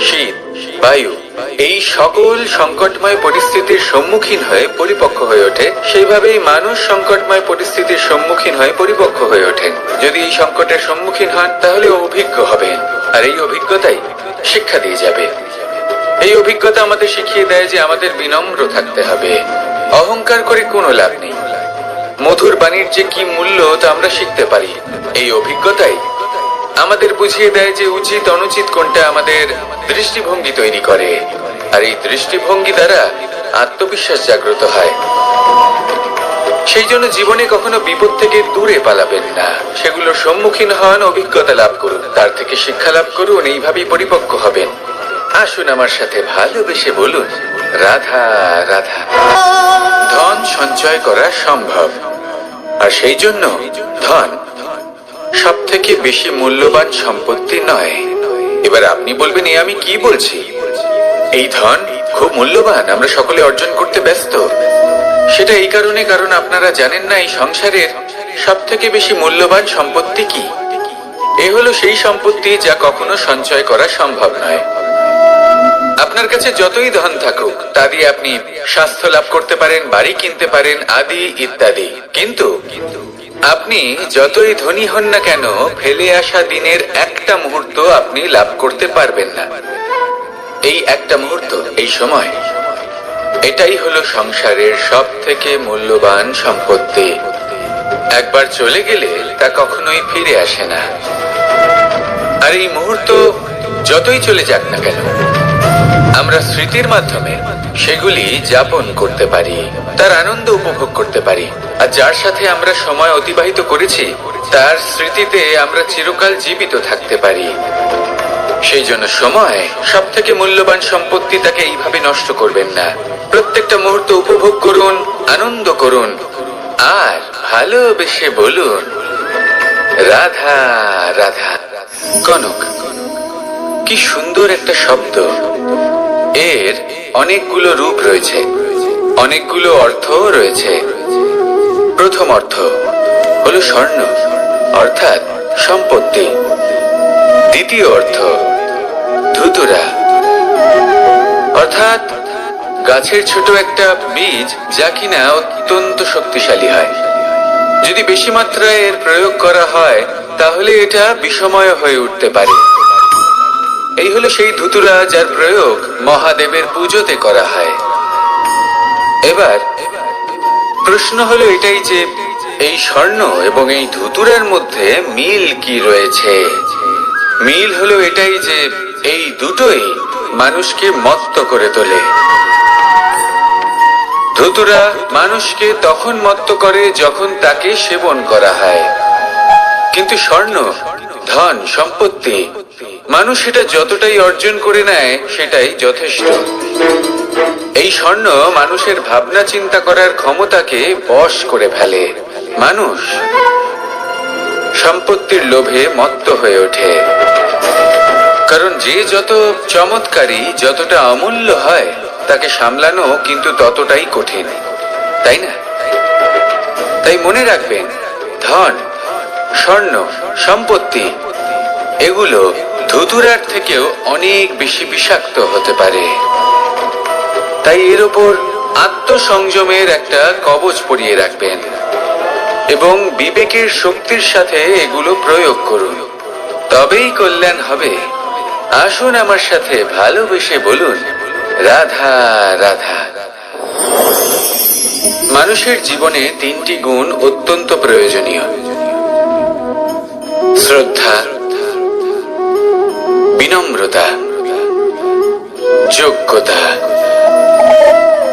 শীত, বায়ু এই সকল সংকটময় পরিস্থিতির সম্মুখীন হয়ে পরিপক্ক হয়ে ওঠে, সেইভাবেই মানুষ সংকটময় পরিস্থিতির সম্মুখীন হয়ে পরিপক্ক হয়ে ওঠেন। যদি এই সংকটের সম্মুখীন হন, তাহলে অভিজ্ঞ হবেন, আর এই অভিজ্ঞতাই শিক্ষা দিয়ে যাবে। এই অভিজ্ঞতা আমাদের শিখিয়ে দেয় যে আমাদের বিনম্র থাকতে হবে। অহংকার করে কোনো লাভ নেই। মধুর বাণীর যে কি মূল্য তা আমরা শিখতে পারি। এই অভিজ্ঞতাই আমাদের বুঝিয়ে দেয় যে উচিত অনুচিত কোনটা, আমাদের দৃষ্টিভঙ্গি তৈরি করে, আর এই দৃষ্টিভঙ্গি দ্বারা আত্মবিশ্বাস জাগ্রত হয়। সেই জন্য জীবনে কখনো বিপদ থেকে দূরে পালাবেন না, সেগুলোর সম্মুখীন হন, অভিজ্ঞতা লাভ করুন, তার থেকে শিক্ষা লাভ করুন, এইভাবেই পরিপক্ক হবেন। আসুন আমার সাথে ভালোবেসে বলুন, রাধা রাধা। ধন সঞ্চয় করা সম্ভব, আর সেই জন্য ধন সব থেকে বেশি মূল্যবান সম্পত্তি নয়। এবার আপনি বলবেন, এ আমি কি বলছি? এই ধন খুব মূল্যবান, আমরা সকলে অর্জন করতে ব্যস্ত। সেটা এই কারণে, কারণ আপনারা জানেন না এই সংসারের সব থেকে বেশি মূল্যবান সম্পত্তি কি। এ হলো সেই সম্পত্তি যা কখনো সঞ্চয় করা সম্ভব নয়। আপনার কাছে যতই ধন থাকুক, তা দিয়ে আপনি স্বাস্থ্য লাভ করতে পারেন, বাড়ি কিনতে পারেন, আদি ইত্যাদি, কিন্তু আপনি যতই ধনী হন না কেন, ফেলে আসা দিনের একটা মুহূর্ত আপনি লাভ করতে পারবেন না। এই একটা মুহূর্ত, এই সময়, এটাই হলো সংসারের সব থেকে মূল্যবান সম্পত্তি। একবার চলে গেলে তা কখনোই ফিরে আসে না। আর এই মুহূর্ত যতই চলে যাক না কেন, আমরা স্মৃতির মাধ্যমে সেগুলি যাপন করতে পারি, তার আনন্দ উপভোগ করতে পারি। আর যার সাথে আমরা সময় অতিবাহিত করেছি, তার স্মৃতিতে আমরা চিরকাল জীবিত থাকতে পারি। সেই জন্য সময় সব থেকে মূল্যবান সম্পত্তি, তাকে এইভাবে নষ্ট করবেন না। প্রত্যেকটা মুহূর্ত উপভোগ করুন, আনন্দ করুন, আর ভালোবেসে বলুন, রাধা রাধা। কনক, কি সুন্দর একটা শব্দ। এর অনেকগুলো রূপ রয়েছে, অনেকগুলো অর্থ রয়েছে। প্রথম অর্থ হলো স্বর্ণ, অর্থাৎ সম্পত্তি। দ্বিতীয় অর্থ ধুতুরা, অর্থাৎ গাছের ছোট একটা বীজ, যা কিনা অত্যন্ত শক্তিশালী হয়। যদি বেশি মাত্রায় এর প্রয়োগ করা হয়, তাহলে এটা বিষময় হয়ে উঠতে পারে। এই হলো সেই ধুতুরা, যার প্রয়োগ মহাদেবের পুজোতে করা হয়। এবার প্রশ্ন হলো এটাই যে এই স্বর্ণ এবং এই ধুতুরার মধ্যে মিল কি রয়েছে। মিল হলো এটাই যে এই দুটোই মানুষকে মত্ত করে তোলে। ধুতুরা মানুষকে তখন মত্ত করে যখন তাকে সেবন করা হয়, কিন্তু স্বর্ণ, ধন, সম্পত্তি, মানুষ এটা যতটাই অর্জন করে নেয় সেটাই যথেষ্ট। এই স্বর্ণ মানুষের ভাবনা চিন্তা করার ক্ষমতাকে বশ করে ফেলে। মানুষ সম্পত্তির লোভে মত্ত হয়ে ওঠে। কারণ যে যত চমৎকারী, যতটা অমূল্য হয়, তাকে সামলানো কিন্তু ততটাই কঠিন, তাই না? তাই মনে রাখবেন, ধন, স্বর্ণ, সম্পত্তি এগুলো ধুতুরার থেকেও অনেক বেশি বিষাক্ত হতে পারে। তাই এর ওপর আত্মসংযমের একটা কবচ পরিয়ে রাখবেন এবং বিবেকের শক্তির সাথে এগুলো প্রয়োগ করুন, তবেই কল্যাণ হবে। আসুন আমার সাথে ভালোবেসে বলুন, রাধা রাধা। মানুষের জীবনে তিনটি গুণ অত্যন্ত প্রয়োজনীয়: শ্রদ্ধা, বিনম্রতা, যোগ্যতা।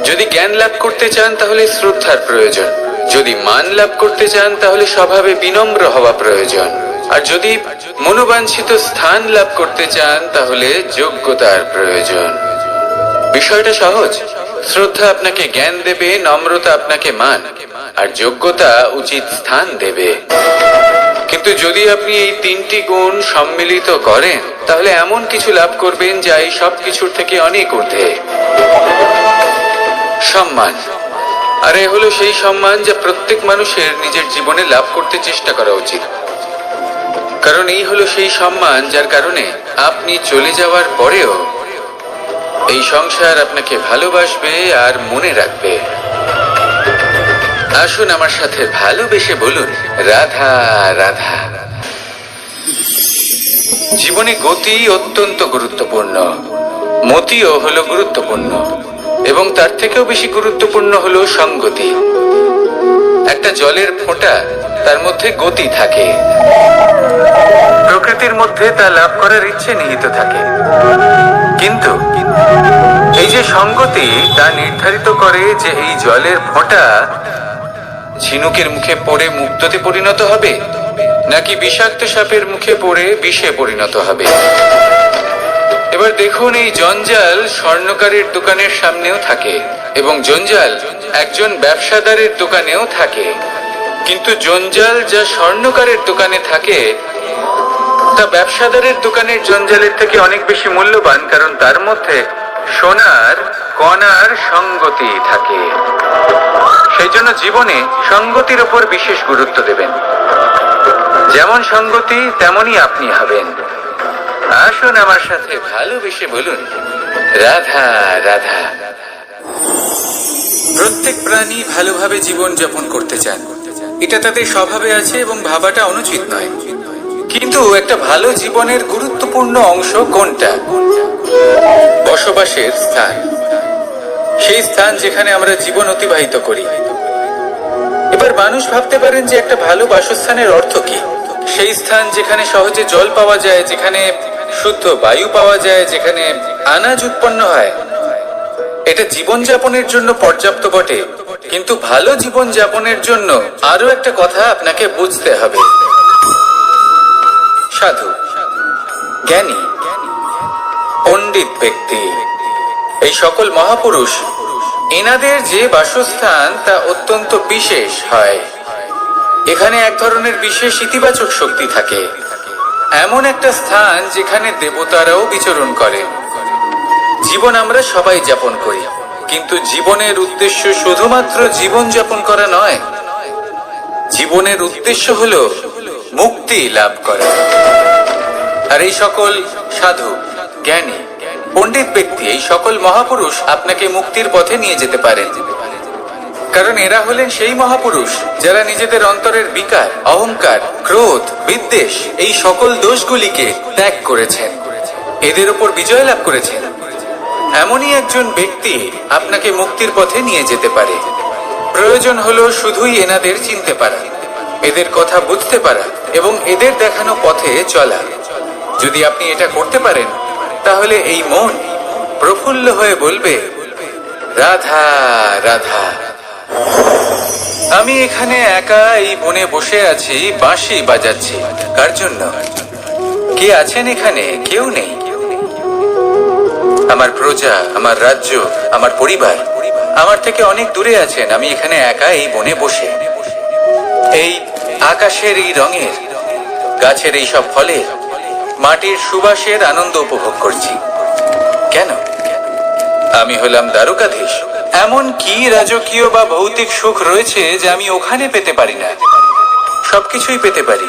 যদি জ্ঞান লাভ করতে চান তাহলে শ্রদ্ধার প্রয়োজন, যদি মান লাভ করতে চান তাহলে স্বভাবে বিনম্র হওয়া প্রয়োজন, আর যদি মনোবাঞ্ছিত স্থান লাভ করতে চান তাহলে যোগ্যতার প্রয়োজন। বিষয়টা সহজ। শ্রদ্ধা আপনাকে জ্ঞান দেবে, নম্রতা আপনাকে মান, আর যোগ্যতা উচিত স্থান দেবে। কিন্তু যদি আপনি এই তিনটি গুণ সম্মিলিত করেন তাহলে এমন কিছু লাভ করবেন যা এই সব কিছুর থেকে অনেক ঊর্ধ্বে। সম্মান। আর এ হলো সেই সম্মান যা প্রত্যেক মানুষের নিজের জীবনে লাভ করতে চেষ্টা করা উচিত, কারণ এই হলো সেই সম্মান যার কারণে আপনি চলে যাওয়ার পরেও এই সংসার আপনাকে ভালোবাসবে আর মনে রাখবে। আসুন আমার সাথে ভালোবেসে বলুন, রাধা রাধা। জীবনে গতি অত্যন্ত গুরুত্বপূর্ণ, মতিও হলো গুরুত্বপূর্ণ, এবং তার থেকেও বেশি গুরুত্বপূর্ণ হলো সঙ্গতি। একটা জলের ফোঁটা, তার মধ্যে গতি থাকে, প্রকৃতির মধ্যে তা লাভ করার ইচ্ছে নিহিত থাকে, কিন্তু এই যে সঙ্গতি তা নির্ধারিত করে যে এই জলের ফোঁটা ঝিনুকের মুখে পড়ে মুক্ততে পরিণত হবে নাকি বিষাক্ত সাপের মুখে পড়ে বিষে পরিণত হবে। এবার দেখুন, এই জঞ্জাল স্বর্ণকারের দোকানের সামনেও থাকে এবং জঞ্জাল একজন ব্যবসাদারের দোকানেও থাকে, কিন্তু জঞ্জাল যা স্বর্ণকারের দোকানে থাকে তা ব্যবসাদারের দোকানের জঞ্জালের থেকে অনেক বেশি মূল্যবান, কারণ তার মধ্যে সোনার কণার সঙ্গতি থাকে। সেই জন্য জীবনে সঙ্গতির উপর বিশেষ গুরুত্ব দেবেন। যেমন সঙ্গতি তেমনই আপনি হবেন। আসুন আমার সাথে ভালোবেসে বলুন, রাধা রাধা। প্রত্যেক প্রাণী ভালোভাবে জীবন যাপন করতে চান, এটা তাদের স্বভাবে আছে এবং ভাবাটা অনুচিত নয়। কিন্তু একটা ভালো জীবনের গুরুত্বপূর্ণ অংশ কোনটা? বসবাসের স্থান, সেই স্থান যেখানে আমরা জীবন অতিবাহিত করি। এবার মানুষ ভাবতে পারেন যে একটা ভালো বাসস্থানের অর্থ কি? সেই স্থান যেখানে সহজে জল পাওয়া যায়, যেখানে শুদ্ধ বায়ু পাওয়া যায়, যেখানে আনাজ উৎপন্ন হয়। এটা জীবনযাপনের জন্য পর্যাপ্ত বটে, কিন্তু ভালো জীবন যাপনের জন্য আরো একটা কথা আপনাকে বুঝতে হবে। সাধু, জ্ঞানী, পণ্ডিত ব্যক্তি, এই সকল মহাপুরুষ, এনাদের যে বাসস্থান তা অত্যন্ত বিশেষ হয়। এখানে এক ধরনের বিশেষ ইতিবাচক শক্তি থাকে, এমন একটা স্থান যেখানে দেবতারাও বিচরণ করে। জীবন আমরা সবাই যাপন করি, কিন্তু জীবনের উদ্দেশ্য শুধুমাত্র জীবন যাপন করা নয়। জীবনের উদ্দেশ্য হলো মুক্তি লাভ করা। আর এই সকল সাধু, জ্ঞানী, পণ্ডিত ব্যক্তি, এই সকল মহাপুরুষ আপনাকে মুক্তির পথে নিয়ে যেতে পারেন, কারণ এরা হলেন সেই মহাপুরুষ যারা নিজেদের অন্তরের বিকার, অহংকার, ক্রোধ, বিদ্বেষ এই সকল দোষগুলিকে ত্যাগ করেছেন, এদের উপর বিজয় লাভ করেছেন। এমনই একজন ব্যক্তি আপনাকে মুক্তির পথে নিয়ে যেতে পারে। প্রয়োজন হলো শুধুই এনাদের চিনতে পারা, এদের কথা বুঝতে পারা এবং এদের দেখানো পথে চলা। যদি আপনি এটা করতে পারেন তাহলে এই মন প্রফুল্ল হয়ে বলবে, রাধা রাধা। আমি এখানে একা এই বনে বসে আছি, বাঁশি বাজাচ্ছি। কার জন্য? কে আছেন এখানে? কেউ নেই। আমার প্রজা, আমার রাজ্য, আমার পরিবার আমার থেকে অনেক দূরে আছেন। আমি এখানে একা এই বনে বসে, এই আকাশের এই রঙের, গাছের এই সব ফলের, মাটির সুবাসের আনন্দ উপভোগ করছি। কেন? আমি হলাম দ্বারকাধীশ। এমন কি রাজকীয় বা ভৌতিক সুখ রয়েছে যে আমি ওখানে পেতে পারি না? সবকিছুই পেতে পারি,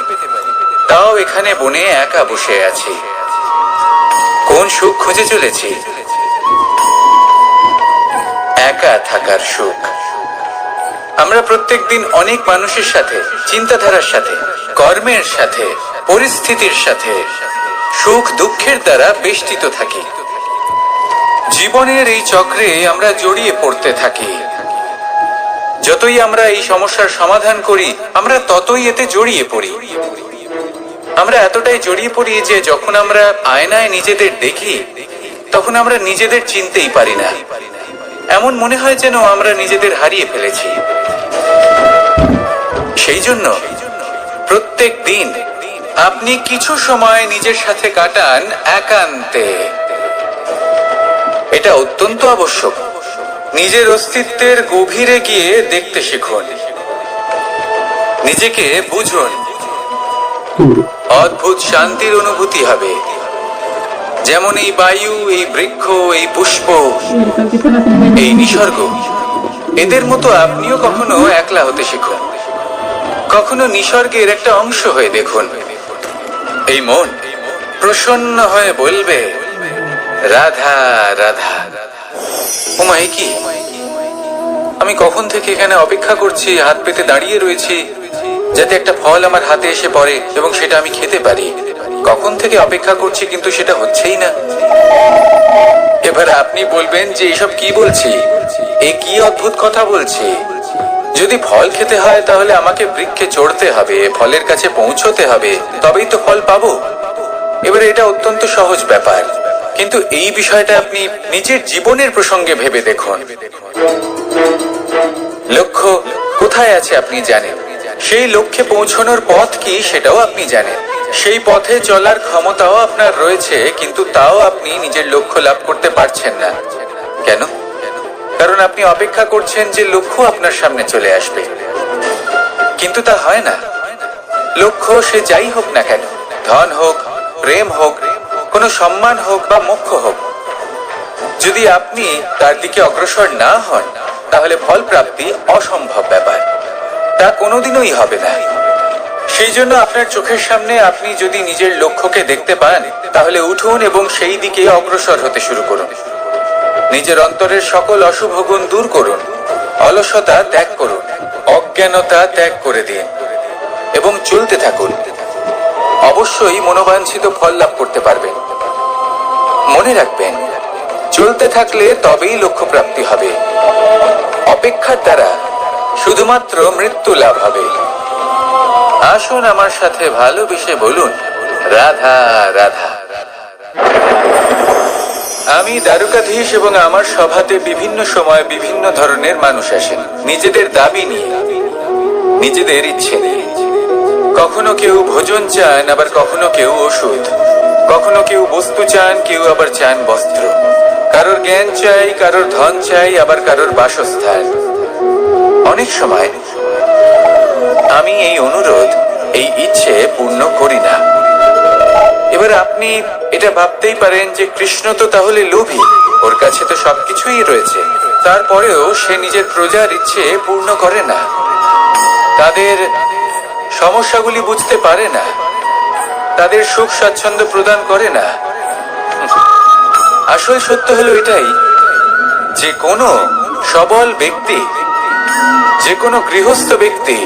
তাও এখানে বনে একা বসে আছি। কোন সুখ খুঁজে চলেছি? একা থাকার সুখ। আমরা প্রত্যেকদিন অনেক মানুষের সাথে, চিন্তাধারার সাথে, কর্মের সাথে, পরিস্থিতির সাথে, সুখ দুঃখের দ্বারা বেষ্টিত থাকি। জীবনের এই চক্রে আমরা জড়িয়ে পড়তে থাকি। যতই আমরা এই সমস্যার সমাধান করি, আমরা ততই এতে জড়িয়ে পড়ি। আমরা এতটাই জড়িয়ে পড়ি যে যখন আমরা আয়নায় নিজেদের দেখি, তখন আমরা নিজেদের চিনতেই পারি না। এমন মনে হয় যেন আমরা নিজেদের হারিয়ে ফেলেছি। সেই জন্য প্রত্যেক দিন আপনি কিছু সময় নিজের সাথে কাটান একান্তে। এটা অত্যন্ত আবশ্যক। নিজের অস্তিত্বের গভীরে গিয়ে দেখতে শিখুন, নিজেকে বুঝুন। অদ্ভুত শান্তির অনুভূতি হবে। যেমন এই বায়ু, এই বৃক্ষ, এই পুষ্প, এই নিসর্গ, এদের মতো আপনিও কখনো একলা হতে শিখুন। কখনো নিসর্গের একটা অংশ হয়ে দেখুন। এই মন প্রসন্ন হয়ে বলবে, রাধা রাধা। ওমাই কি, আমি কখন থেকে এখানে অপেক্ষা করছি, হাত পেতে দাঁড়িয়ে রয়েছি যাতে একটা ফল আমার হাতে এসে পড়ে এবং সেটা আমি খেতে পারি। কখন থেকে অপেক্ষা করছি, কিন্তু সেটা হচ্ছেই না। এবার আপনি বলবেন যে এসব কি বলছি, এ কি অদ্ভুত কথা বলছি। যদি ফল খেতে হয় তাহলে আমাকে বৃক্ষে চড়তে হবে, ফলের কাছে পৌঁছতে হবে, তবেই তো ফল পাবো। এবারে এটা অত্যন্ত সহজ ব্যাপার, কিন্তু এই বিষয়টা আপনি নিজের জীবনের প্রসঙ্গে ভেবে দেখুন। লক্ষ্য কোথায় আছে আপনি জানেন, সেই লক্ষ্যে পৌঁছানোর পথ কি সেটাও আপনি জানেন, সেই পথে চলার ক্ষমতাও আপনার রয়েছে, কিন্তু তাও আপনি নিজের লক্ষ্য লাভ করতে পারছেন না। কেন? কারণ আপনি অপেক্ষা করছেন যে লক্ষ্য আপনার সামনে চলে আসবে, কিন্তু তা হয় না। লক্ষ্য সে যাই হোক না কেন, ধন হোক, প্রেম হোক, কোনো সম্মান হোক বা মোক্ষ হোক, যদি আপনি তার দিকে অগ্রসর না হন তাহলে ফল প্রাপ্তি অসম্ভব ব্যাপার, তা কোনোদিনই হবে না। সেই জন্য আপনার চোখের সামনে আপনি যদি নিজের লক্ষ্যকে দেখতে পান, তাহলে উঠুন এবং সেই দিকে অগ্রসর হতে শুরু করুন। নিজের অন্তরের সকল অশুভ গুণ দূর করুন, অলসতা ত্যাগ করুন, অজ্ঞানতা ত্যাগ করে দিন এবং চলতে থাকুন। অবশ্যই মনোবাঞ্ছিত ফল লাভ করতে পারবেন। মনে রাখবেন, চলতে থাকলে তবেই লক্ষ্য প্রাপ্তি হবে। অপেক্ষার দ্বারা শুধুমাত্র মৃত্যু লাভ হবে। আসুন আমার সাথে ভালোবেসে বলুন, রাধা রাধা। আমি দ্বারকাধীশ এবং আমার সভাতে বিভিন্ন সময় বিভিন্ন ধরনের মানুষ আসেন, নিজেদের দাবি নিয়ে, নিজেদের ইচ্ছে নিয়ে। কখনো কেউ ভোজন চান, আবার কখনো কেউ ওষুধ, কখনো কেউ বস্তু চান, কেউ আবার চান বস্ত্র। কারোর জ্ঞান চাই, কারোর ধন চাই, আবার কারোর বাসস্থান। অনেক সময় আমি এই অনুরোধ, এই ইচ্ছে পূর্ণ করি না। এবার আপনি এটা ভাবতেই পারেন যে কৃষ্ণ তো তাহলে লোভী, ওর কাছে তো সবকিছুই রয়েছে, তারপরেও সে নিজের প্রজার ইচ্ছে পূর্ণ করে না, তাদের সমস্যাগুলি বুঝতে পারে না, তাদের সুখ স্বাচ্ছন্দ্য প্রদান করে না। আসল সত্য হলো এটাই যে কোনো সবল ব্যক্তি, যে কোনো গৃহস্থ ব্যক্তি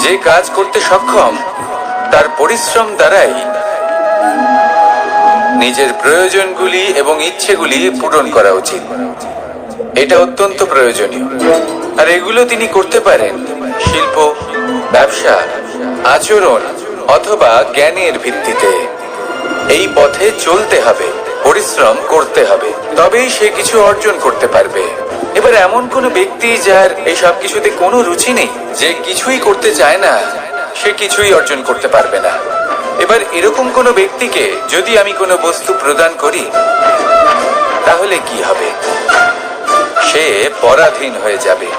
যে কাজ করতে সক্ষম, তার পরিশ্রম দ্বারাই নিজের প্রয়োজনগুলি এবং ইচ্ছেগুলি পূরণ করা উচিত। এটা অত্যন্ত প্রয়োজনীয়। আর এগুলো তিনি করতে পারেন শিল্প, ব্যবসা, আচরণ অথবা জ্ঞানের ভিত্তিতে। এই পথে চলতে হবে, পরিশ্রম করতে হবে, তবেই সে কিছু অর্জন করতে পারবে। এবার এমন কোন ব্যক্তি যার এই সব কিছুতে কোনো রুচি নেই, যে কিছুই করতে চায় না, সে কিছুই অর্জন করতে পারবে না। এবার এরকম কোন ব্যক্তিকে যদি আমি কোনো বস্তু প্রদান করি, তাহলে কি হবে? সে পরাধীন হয়ে যাবে,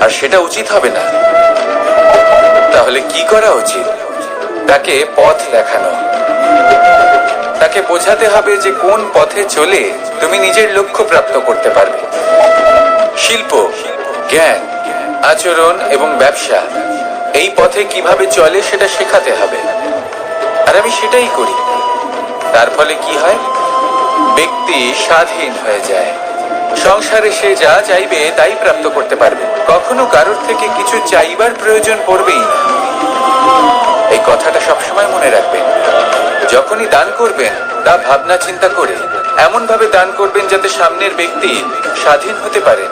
আর সেটা উচিত হবে না। তাহলে কি করা উচিত? তাকে পথ দেখানো। তাকে বোঝাতে হবে যে কোন পথে চলে তুমি নিজের লক্ষ্য প্রাপ্ত করতে পারবে। শিল্প, জ্ঞান, আচরণ এবং ব্যবসা এই পথে কিভাবে চলে সেটা শেখাতে হবে। আর আমি সেটাই করি। তার ফলে কি হয়? ব্যক্তি স্বাধীন হয়ে যায়। সংসারে সে যা চাইবে তাই প্রাপ্ত করতে পারবে। কখনো কারোর থেকে কিছু চাইবার প্রয়োজন পড়বেই না। এই কথাটা সবসময় মনে রাখবেন। যখনই দান করবেন তা ভাবনা চিন্তা করে এমন ভাবে দান করবেন যাতে সামনের ব্যক্তি স্বাধীন হতে পারে,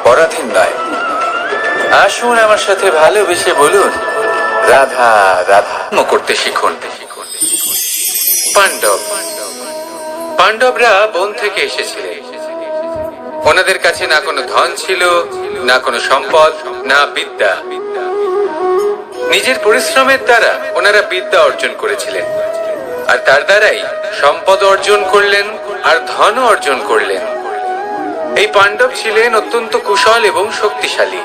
পরাধীন নয়। আসুন আমার সাথে ভালোবেসে বলুন, রাধা রাধা করতে শিখুন। পাণ্ডব, পাণ্ডবরা বন থেকে এসেছিলেন। ওনাদের কাছে না কোনো ধন ছিল, না কোনো সম্পদ, না বিদ্যা। নিজের পরিশ্রমের দ্বারা ওনারা বিদ্যা অর্জন করেছিলেন, আর তার দ্বারাই সম্পদ অর্জন করলেন আর ধনও অর্জন করলেন। এই পাণ্ডব ছিলেন অত্যন্ত কুশল এবং শক্তিশালী।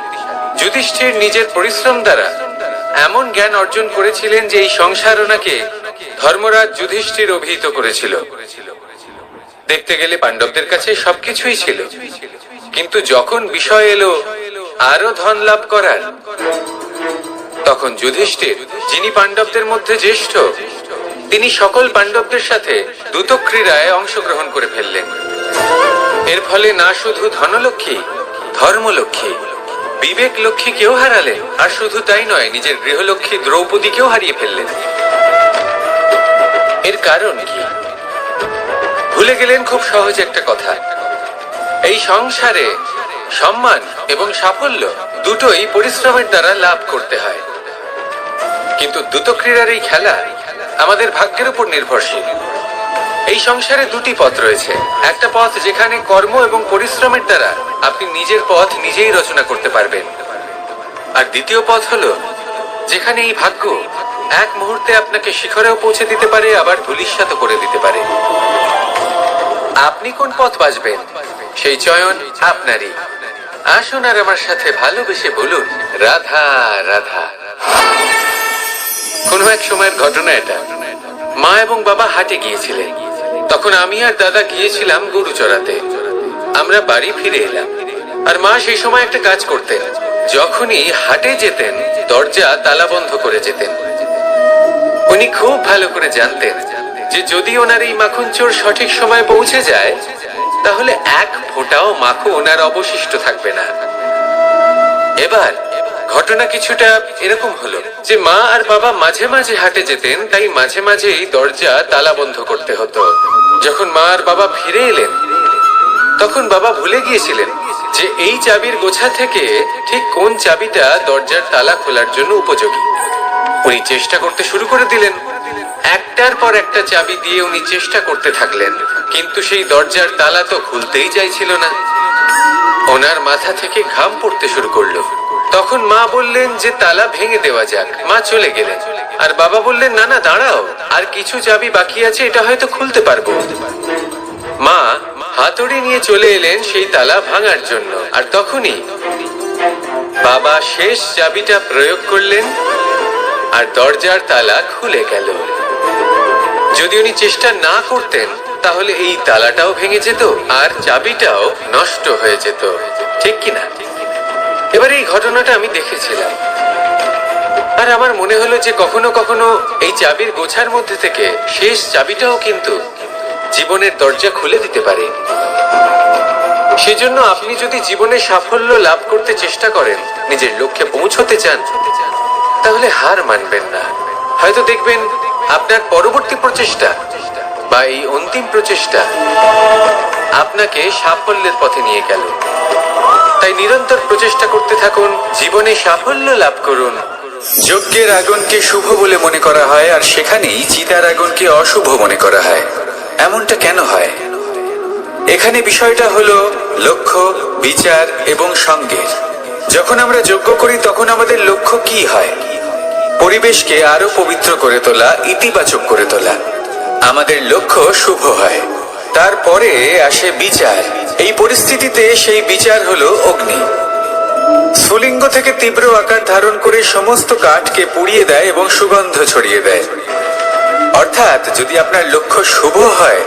যুধিষ্ঠির নিজের পরিশ্রম দ্বারা এমন জ্ঞান অর্জন করেছিলেন যে এই সংসার ওনাকে ধর্মরাজ যুধিষ্ঠির অভিহিত করেছিল। দেখতে গেলে পাণ্ডবদের কাছে সবকিছুই ছিল, কিন্তু যখন বিষয় এলো আরো ধন লাভ করার, তখন যুধিষ্ঠির, যিনি পাণ্ডবদের মধ্যে জ্যেষ্ঠ, তিনি সকল পাণ্ডবদের সাথে দ্যুতক্রীড়ায় অংশগ্রহণ করে ফেললেন। এর ফলে না শুধু ধনলক্ষ্মী, ধর্মলক্ষ্মী, বিবেক লক্ষ্মীকেও হারালেন, আর শুধু তাই নয়, নিজের গৃহলক্ষ্মী দ্রৌপদীকেও হারিয়ে ফেললেন। এর কারণ কি? ভুলে গেলেন খুব সহজ একটা কথা। এই সংসারে সম্মান এবং সাফল্য দুটোই পরিশ্রমের দ্বারা লাভ করতে হয়, কিন্তু দ্রুতক্রীড়ার এই খেলা আমাদের ভাগ্যের উপর নির্ভরশীল। এই সংসারে দুটি পথ রয়েছে। একটা পথ যেখানে কর্ম এবং পরিশ্রমের দ্বারা আপনি নিজের পথ নিজেই রচনা করতে পারবেন, আর দ্বিতীয় পথ হলো যেখানে এই ভাগ্য এক মুহূর্তে আপনাকে শিখরেও পৌঁছে দিতে পারে, আবার ধূলিসাৎ করে দিতে পারে। আপনি কোন পথ বাছবেন সেই চয়ন আপনারই। আসুন আর আমার সাথে ভালোবেসে বলুন, রাধা রাধা। কোনো এক সময়ের ঘটনা এটা। মা এবং বাবা হাটে গিয়েছিলেন। তখন আমি আর দাদা গিয়েছিলাম গরু চড়াতে। আমরা বাড়ি ফিরে এলাম, আর মা সেই সময় একটা কাজ করতেন। যখনই হাটে যেতেন দরজা তালা বন্ধ করে যেতেন। উনি খুব ভালো করে জানতেন যে যদি ওনার এই মাখন চোর সঠিক সময় পৌঁছে যায় তাহলে এক ফোঁটাও মাখন ওনার অবশিষ্ট থাকবে না। এবার ঘটনা কিছুটা এরকম হলো যে মা আর বাবা মাঝে মাঝে হাটে যেতেন, তাই মাঝে মাঝেই দরজা তালা বন্ধ করতে হতো। যখন মা আর বাবা ফিরে এলেন তখন বাবা ভুলে গিয়েছিলেন যে এই চাবির গোছা থেকে ঠিক কোন চাবিটা দরজার তালা খোলার জন্য উপযোগী। উনি চেষ্টা করতে শুরু করে দিলেন। একটার পর একটা চাবি দিয়ে উনি চেষ্টা করতে থাকলেন, কিন্তু সেই দরজার তালা তো খুলতেই চাইছিল না। ওনার মাথা থেকে ঘাম পড়তে শুরু করলো। তখন মা বললেন যে তালা ভেঙে দেওয়া যাক। মা চলে গেলেন, আর বাবা বললেন না না দাঁড়াও, আর কিছু চাবি বাকি আছে, এটা হয়তো খুলতে পারবো। মা হাতুড়ি নিয়ে চলে এলেন সেই তালা ভাঙার জন্য, আর তখনই বাবা শেষ চাবিটা প্রয়োগ করলেন আর দরজার তালা খুলে গেল। যদি উনি চেষ্টা না করতেন তাহলে এই তালাটাও ভেঙে যেত আর চাবিটাও নষ্ট হয়ে যেত, ঠিক কিনা? এবার এই ঘটনাটা আমি দেখেছিলাম, আর আমার মনে হলো যে কখনো কখনো এই চাবির গোছার মধ্যে থেকে শেষ চাবিটাও কিন্তু জীবনের দরজা খুলে দিতে পারে। সেজন্য আপনি যদি জীবনে সাফল্য লাভ করতে চেষ্টা করেন, নিজের লক্ষ্যে পৌঁছতে চান, তাহলে হার মানবেন না। হয়তো দেখবেন আপনার পরবর্তী প্রচেষ্টা বা এই অন্তিম প্রচেষ্টা আপনাকে সাফল্যের পথে নিয়ে গেল। তাই নিরন্তর প্রচেষ্টা করতে থাকুন, জীবনে সাফল্য লাভ করুন। যজ্ঞের আগুনকে শুভ বলে মনে করা হয়, আর সেখানেই চিতার আগুনকে অশুভ মনে করা হয়। এমনটা কেন হয়? এখানে বিষয়টা হলো লক্ষ্য, বিচার এবং সঙ্গের। যখন আমরা যজ্ঞ করি তখন আমাদের লক্ষ্য কি হয়? পরিবেশকে আরো পবিত্র করে তোলা, ইতিবাচক করে তোলা। আমাদের লক্ষ্য শুভ হয়। তারপরে আসে বিচার। এই পরিস্থিতিতে সেই বিচার হলো অগ্নি। স্ফুলিঙ্গ থেকে তীব্র আকার ধারণ করে সমস্ত কাঠকে পুড়িয়ে দেয় এবং সুগন্ধ ছড়িয়ে দেয়। অর্থাৎ যদি আপনার লক্ষ্য শুভ হয়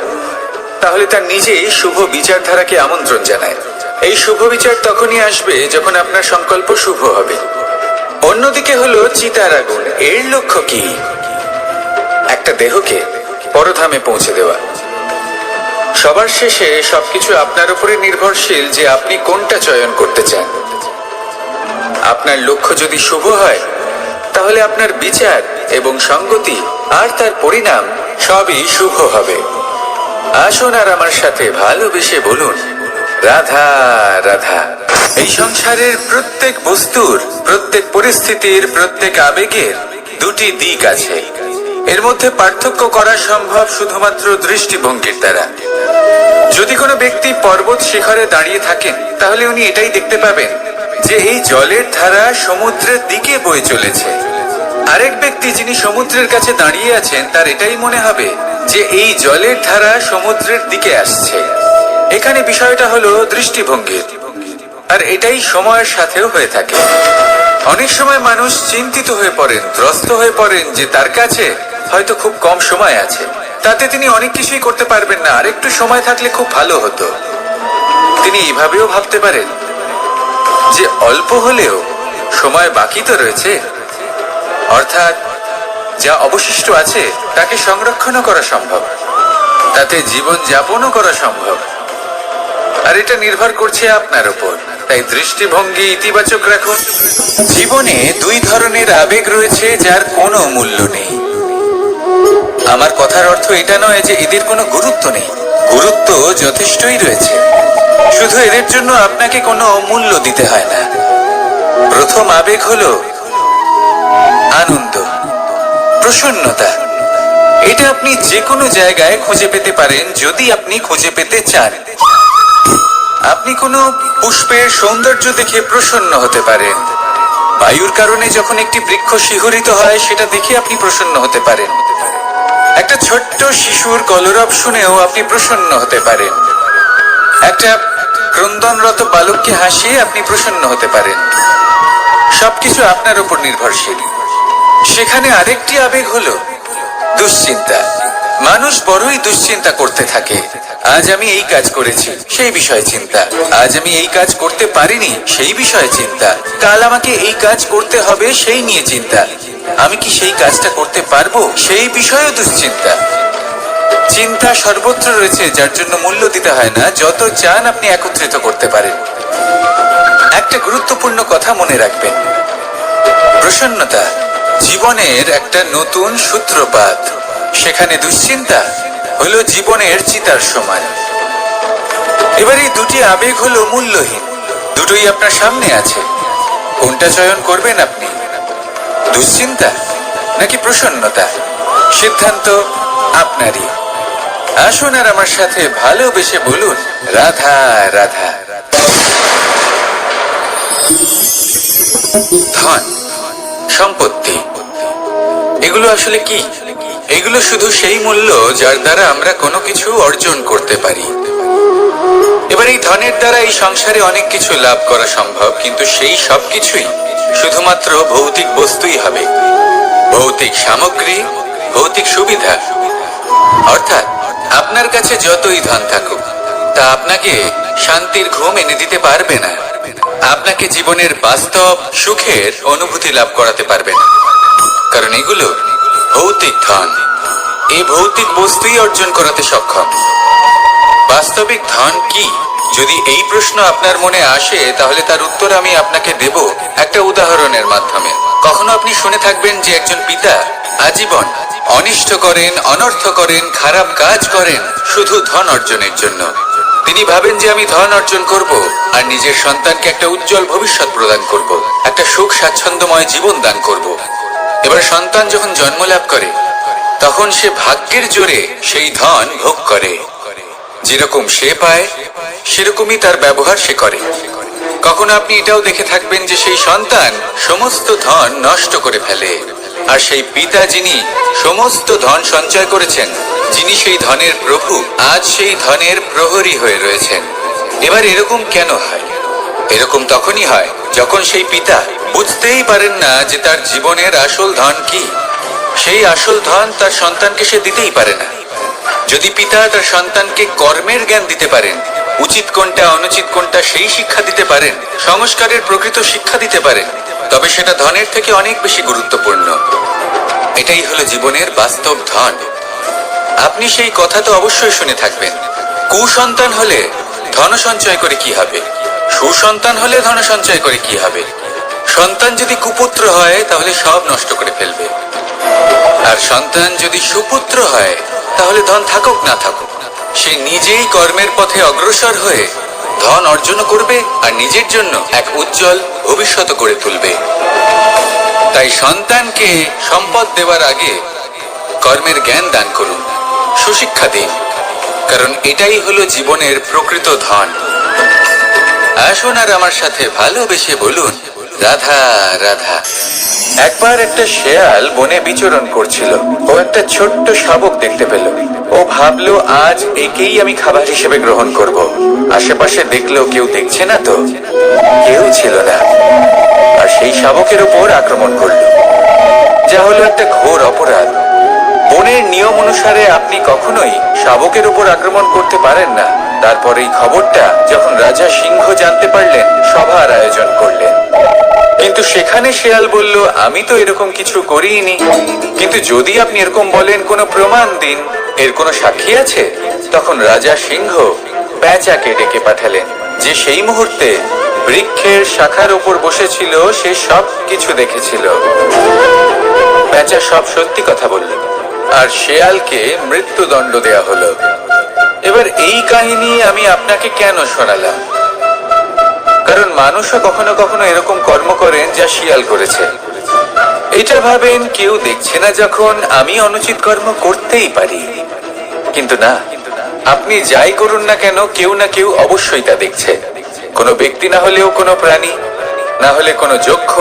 তাহলে তার নিজেই শুভ বিচারধারাকে আমন্ত্রণ জানায়। এই শুভ বিচার তখনই আসবে যখন আপনার সংকল্প শুভ হবে। অন্যদিকে হলো চিতার আগুন। এর লক্ষ্য কি? একটা দেহকে পরধামে পৌঁছে দেওয়া। সবার শেষে সবকিছু আপনার উপরে নির্ভরশীল যে আপনি কোনটা চয়ন করতে চান। আপনার লক্ষ্য যদি শুভ হয় তাহলে আপনার বিচার এবং সঙ্গতি আর তার পরিণাম সবই শুভ হবে। আসুন আর আমার সাথে ভালোবেসে বলুন, রাধা রাধা। এই সংসারের প্রত্যেক বস্তুর, প্রত্যেক পরিস্থিতির, প্রত্যেক আবেগের দুটি দিক আছে। এর মধ্যে পার্থক্য করা সম্ভব শুধুমাত্র দৃষ্টিভঙ্গির দ্বারা। যদি কোনো ব্যক্তি পর্বত শিখরে দাঁড়িয়ে থাকেন তাহলে উনি এটাই দেখতে পাবেন যে এই জলের ধারা সমুদ্রের দিকে বয়ে চলেছে। আরেক ব্যক্তি যিনি সমুদ্রের কাছে দাঁড়িয়ে আছেন তার এটাই মনে হবে যে এই জলের ধারা সমুদ্রের দিকে আসছে। এখানে বিষয়টা হলো দৃষ্টিভঙ্গির, আর এটাই সময়ের সাথেও হয়ে থাকে। অনেক সময় মানুষ চিন্তিত হয়ে পড়েন, ত্রস্ত হয়ে পড়েন যে তার কাছে হয়তো খুব কম সময় আছে, তাতে তিনি অনেক কিছুই করতে পারবেন না, আর একটু সময় থাকলে খুব ভালো হতো। তিনি এইভাবেও ভাবতে পারেন যে অল্প হলেও সময় বাকি তো রয়েছে, অর্থাৎ যা অবশিষ্ট আছে তাকে সংরক্ষণও করা সম্ভব, তাতে জীবন যাপনও করা সম্ভব। আর এটা নির্ভর করছে আপনার উপর। তাই দৃষ্টিভঙ্গি ইতিবাচক রাখুন। জীবনে দুই ধরনের আবেগ রয়েছে যার কোনো মূল্য নেই। আমার কথার অর্থ এটা নয় যে এদের কোনো গুরুত্ব নেই, গুরুত্ব যথেষ্টই রয়েছে, শুধু এদের জন্য আপনাকে কোনো মূল্য দিতে হয় না। প্রথম আবেগ হলো আনন্দ, প্রসন্নতা। এটা আপনি যে কোনো জায়গায় খুঁজে পেতে পারেন যদি আপনি খুঁজে পেতে চান। আপনি কোনো পুষ্পের সৌন্দর্য দেখে প্রসন্ন হতে পারেন। বায়ুর কারণে যখন একটি বৃক্ষ শিহরিত হয় সেটা দেখে আপনি প্রসন্ন হতে পারেন। একটা ছোট্ট শিশুর কলরব শুনেও আপনি প্রসন্ন হতে পারেন। একটা ক্রন্দনরত বালককে হাসিয়ে আপনি প্রসন্ন হতে পারেন। সবকিছু আপনার উপর নির্ভরশীল। সেখানে আরেকটি আবেগ হলো দুশ্চিন্তা। মানুষ বড়ই দুশ্চিন্তা করতে থাকে। আজ আমি এই কাজ করেছি, সেই বিষয়ে চিন্তা। আজ আমি এই কাজ করতে পারিনি, সেই বিষয়ে চিন্তা। কাল আমাকে এই কাজ করতে হবে, সেই নিয়ে চিন্তা। আমি কি সেই কাজটা করতে পারবো, সেই বিষয়েও দুশ্চিন্তা। চিন্তা সর্বত্র রয়েছে, যার জন্য মূল্য দিতে হয় না। যত চান আপনি একত্রিত করতে পারেন। একটা গুরুত্বপূর্ণ কথা মনে রাখবেন, প্রসন্নতা জীবনের একটা নতুন সূত্রপাত। সেখানে দুশ্চিন্তা হলো জীবনের চিতার সমান। এবার এই দুটি আবেগ হলো মূল্যহীন, দুটোই আপনার সামনে আছে। কোনটা চয়ন করবেন আপনি, দুশ্চিন্তা নাকি প্রসন্নতা? সিদ্ধান্ত আপনারই। আসুন আর আমার সাথে ভালোবেসে বলুন, রাধা রাধা। ধন, সম্পত্তি, এগুলো আসলে কি? এগুলো শুধু সেই মূল্য যার দ্বারা আমরা কোনো কিছু অর্জন করতে পারি। এবার এই ধনের দ্বারা এই সংসারে অনেক কিছু লাভ করা সম্ভব, কিন্তু সেই সব কিছুই শুধুমাত্র ভৌতিক বস্তুই হবে, ভৌতিক সামগ্রী, ভৌতিক সুবিধা। অর্থাৎ আপনার কাছে যতই ধন থাকুক তা আপনাকে শান্তির ঘুম এনে দিতে পারবে না, আপনাকে জীবনের বাস্তব সুখের অনুভূতি লাভ করাতে পারবে না, কারণ এগুলো ভৌতিক ধন। এই ভৌতিক বস্তুই অর্জন করাতে সক্ষম। বাস্তবিক ধন কি? যদি এই প্রশ্ন আপনার মনে আসে তাহলে তার উত্তর আমি আপনাকে দেব একটা উদাহরণের মাধ্যমে। কখনো আপনি শুনে থাকবেন যে একজন পিতা আজীবন অনিষ্ট করেন, অনর্থ করেন, খারাপ কাজ করেন শুধু ধন অর্জনের জন্য। তিনি ভাবেন যে আমি ধন অর্জন করব আর নিজের সন্তানকে একটা উজ্জ্বল ভবিষ্যৎ প্রদান করব, একটা সুখ স্বাচ্ছন্দ্যময় জীবন দান করব। এবার সন্তান যখন জন্ম লাভ করে তখন সে ভাগ্যের জোরে সেই ধন ভোগ করে। যেরকম সে পায় সেরকমই তার ব্যবহার সে করে। কখনো আপনি এটাও দেখে থাকবেন যে সেই সন্তান সমস্ত ধন নষ্ট করে ফেলে, আর সেই পিতা যিনি সমস্ত ধন সঞ্চয় করেছেন, যিনি সেই ধনের প্রভু, আজ সেই ধনের প্রহরী হয়ে রয়েছেন। এবার এরকম কেন হয়? এরকম তখনই হয় যখন সেই পিতা বুঝতেই পারেন না যে তার জীবনের আসল ধন কি। সেই আসল ধন তার সন্তানকে সে দিতেই পারে না। যদি পিতা তার সন্তানকে কর্মের জ্ঞান দিতে পারেন, উচিত কোনটা অনুচিত কোনটা সেই শিক্ষা দিতে পারেন, সংস্কারের প্রকৃত শিক্ষা দিতে পারেন, তবে সেটা ধনের থেকে অনেক বেশি গুরুত্বপূর্ণ। এটাই হলো জীবনের বাস্তব ধন। আপনি সেই কথা তো অবশ্যই শুনে থাকবেন, কুসন্তান হলে ধন সঞ্চয় করে কি হবে, সুসন্তান হলে ধন সঞ্চয় করে কি হবে। সন্তান যদি কুপুত্র হয় তাহলে সব নষ্ট করে ফেলবে, আর সন্তান যদি সুপুত্র হয় তাহলে ধন থাকুক না থাকুক সে নিজেই কর্মের পথে অগ্রসর হয়ে ধন অর্জন করবে আর নিজের জন্য এক উজ্জ্বল ভবিষ্যৎ গড়ে তুলবে। তাই সন্তানকে সম্পদ দেওয়ার আগে কর্মের জ্ঞান দান করুন, সুশিক্ষা দিন, কারণ এটাই হলো জীবনের প্রকৃত ধন। আসুন আর আমার সাথে ভালোবেসে বলুন, রাধা রাধা। একবার একটা শেয়াল বনে বিচরণ করছিল। ও একটা ছোট্ট শাবক দেখতে পেল। ও ভাবলো, আজ একেই আমি খাবার হিসেবে গ্রহণ করব। আশেপাশে দেখলো কেউ দেখছে না তো, কেউ ছিল না, আর সেই শাবকের উপর আক্রমণ করলো, যা হলো একটা ঘোর অপরাধ। বনের নিয়ম অনুসারে আপনি কখনোই শাবকের উপর আক্রমণ করতে পারেন না। তারপর এই খবরটা যখন রাজা সিংহ জানতে পারলেন, সভার আয়োজন করলেন। কিন্তু সেখানে শেয়াল বলল, আমি তো এরকম কিছু করিনি, কিন্তু যদি আপনি এরকম বলেন কোনো প্রমাণ দিন, এর কোনো সাক্ষী আছে? তখন রাজা সিংহ পেঁচাকে ডেকে পাঠালেন, যে সেই মুহূর্তে বৃক্ষের শাখার উপর বসেছিল, সে সব কিছু দেখেছিল। পেঁচা সব সত্যি কথা বলল, আর শেয়ালকে মৃত্যুদণ্ড দেয়া হলো। এবার এই কাহিনী আমি আপনাকে কেন শোনালাম? কারণ মানুষও কখনো কখনো এরকম কর্ম করেন যা শিয়াল করেছে। এটা ভাবেন কেউ দেখছে না যখন আমি অনুচিত কর্ম করতেই পারি, কিন্তু না, আপনি যাই করুন না কেন কেউ না কেউ অবশ্যই তা দেখছে। কোনো ব্যক্তি না হলেও কোনো প্রাণী, না হলে কোনো যক্ষ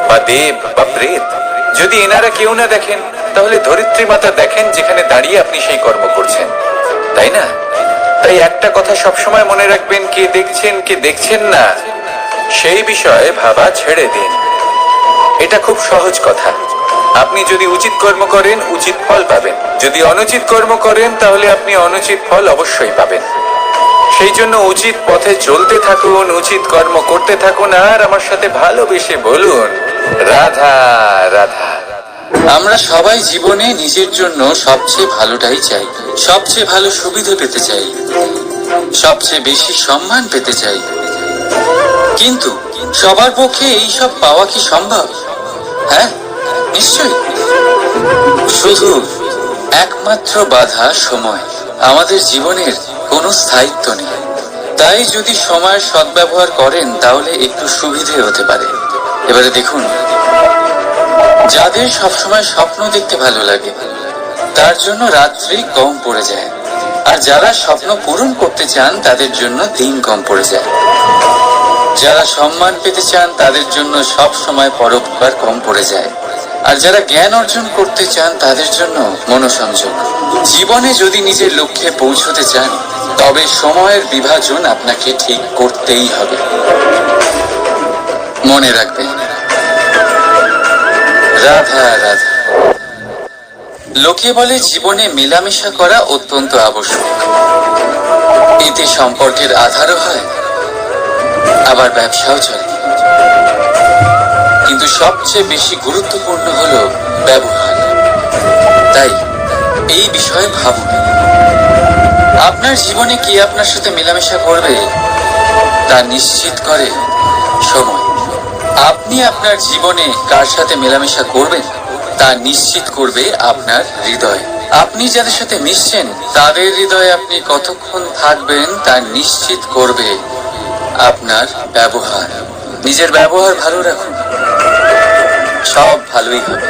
বা দেব বা প্রেত। যদি এনারা কেউ না দেখেন, তাহলে ধরিত্রী মাতা দেখেন, যেখানে দাঁড়িয়ে আপনি সেই কর্ম করছেন, তাই না? তাই একটা কথা সবসময় মনে রাখবেন, কে দেখছেন কে দেখছেন না সেই বিষয়ে ভাবা ছেড়ে দিন। এটা খুব সহজ কথা। আপনি যদি উচিত কর্ম করেন উচিত ফল পাবেন, যদি অনুচিত কর্ম করেন তাহলে আপনি অনুচিত ফল অবশ্যই পাবেন। সেই জন্য উচিত পথে চলতে থাকুন, উচিত কর্ম করতে থাকুন, আর আমার সাথে ভালোবেসে বলুন, রাধা রাধা। আমরা সবাই জীবনে নিজের জন্য সবচেয়ে ভালোটাই চাই, সবচেয়ে ভালো সুবিধা পেতে চাই, সবচেয়ে বেশি সম্মান পেতে চাই। কিন্তু সবার পক্ষে এই সব পাওয়া কি সম্ভব? হ্যাঁ, নিশ্চয়ই। শুধু একমাত্র বাধা সময়। আমাদের জীবনের কোনো স্থায়িত্ব নেই। তাই যদি সময়ের সদ্ব্যবহার করেন তাহলে একটু সুবিধে হতে পারে। এবারে দেখুন, যাদের সবসময় স্বপ্ন দেখতে ভালো লাগে তার জন্য রাত্রি কম পড়ে যায়, আর যারা স্বপ্ন পূরণ করতে চান তাদের জন্য দিন কম পড়ে যায়। যারা সম্মান পেতে চান তাদের জন্য সব সময় পরোপকার কম পড়ে যায়, আর যারা জ্ঞান অর্জন করতে চান তাদের জন্য মনোসংযোগ। জীবনে যদি নিজের লক্ষ্যে পৌঁছতে চান তবে সময়ের বিভাজন আপনাকে ঠিক করতেই হবে। মনে রাখবেন, রাধা রাধা। লোকে বলে জীবনে মেলামেশা করা অত্যন্ত আবশ্যক। এতে সম্পর্কের আধারও হয়, আবার ব্যবসাও চলে। কিন্তু সবচেয়ে বেশি গুরুত্বপূর্ণ হলো ব্যবহার। তাই এই বিষয়ে ভাবুন, আপনার জীবনে কে আপনার সাথে মেলামেশা করবে তা নিশ্চিত করে সময়। আপনি আপনার জীবনে কার সাথে মেলামেশা করবেন তা নিশ্চিত করবে আপনার হৃদয়। আপনি যাদের সাথে মিশছেন তাদের হৃদয়ে আপনি কতক্ষণ থাকবেন তা নিশ্চিত করবে আপনার ব্যবহার। নিজের ব্যবহার ভালো রাখুন, সব ভালোই হবে।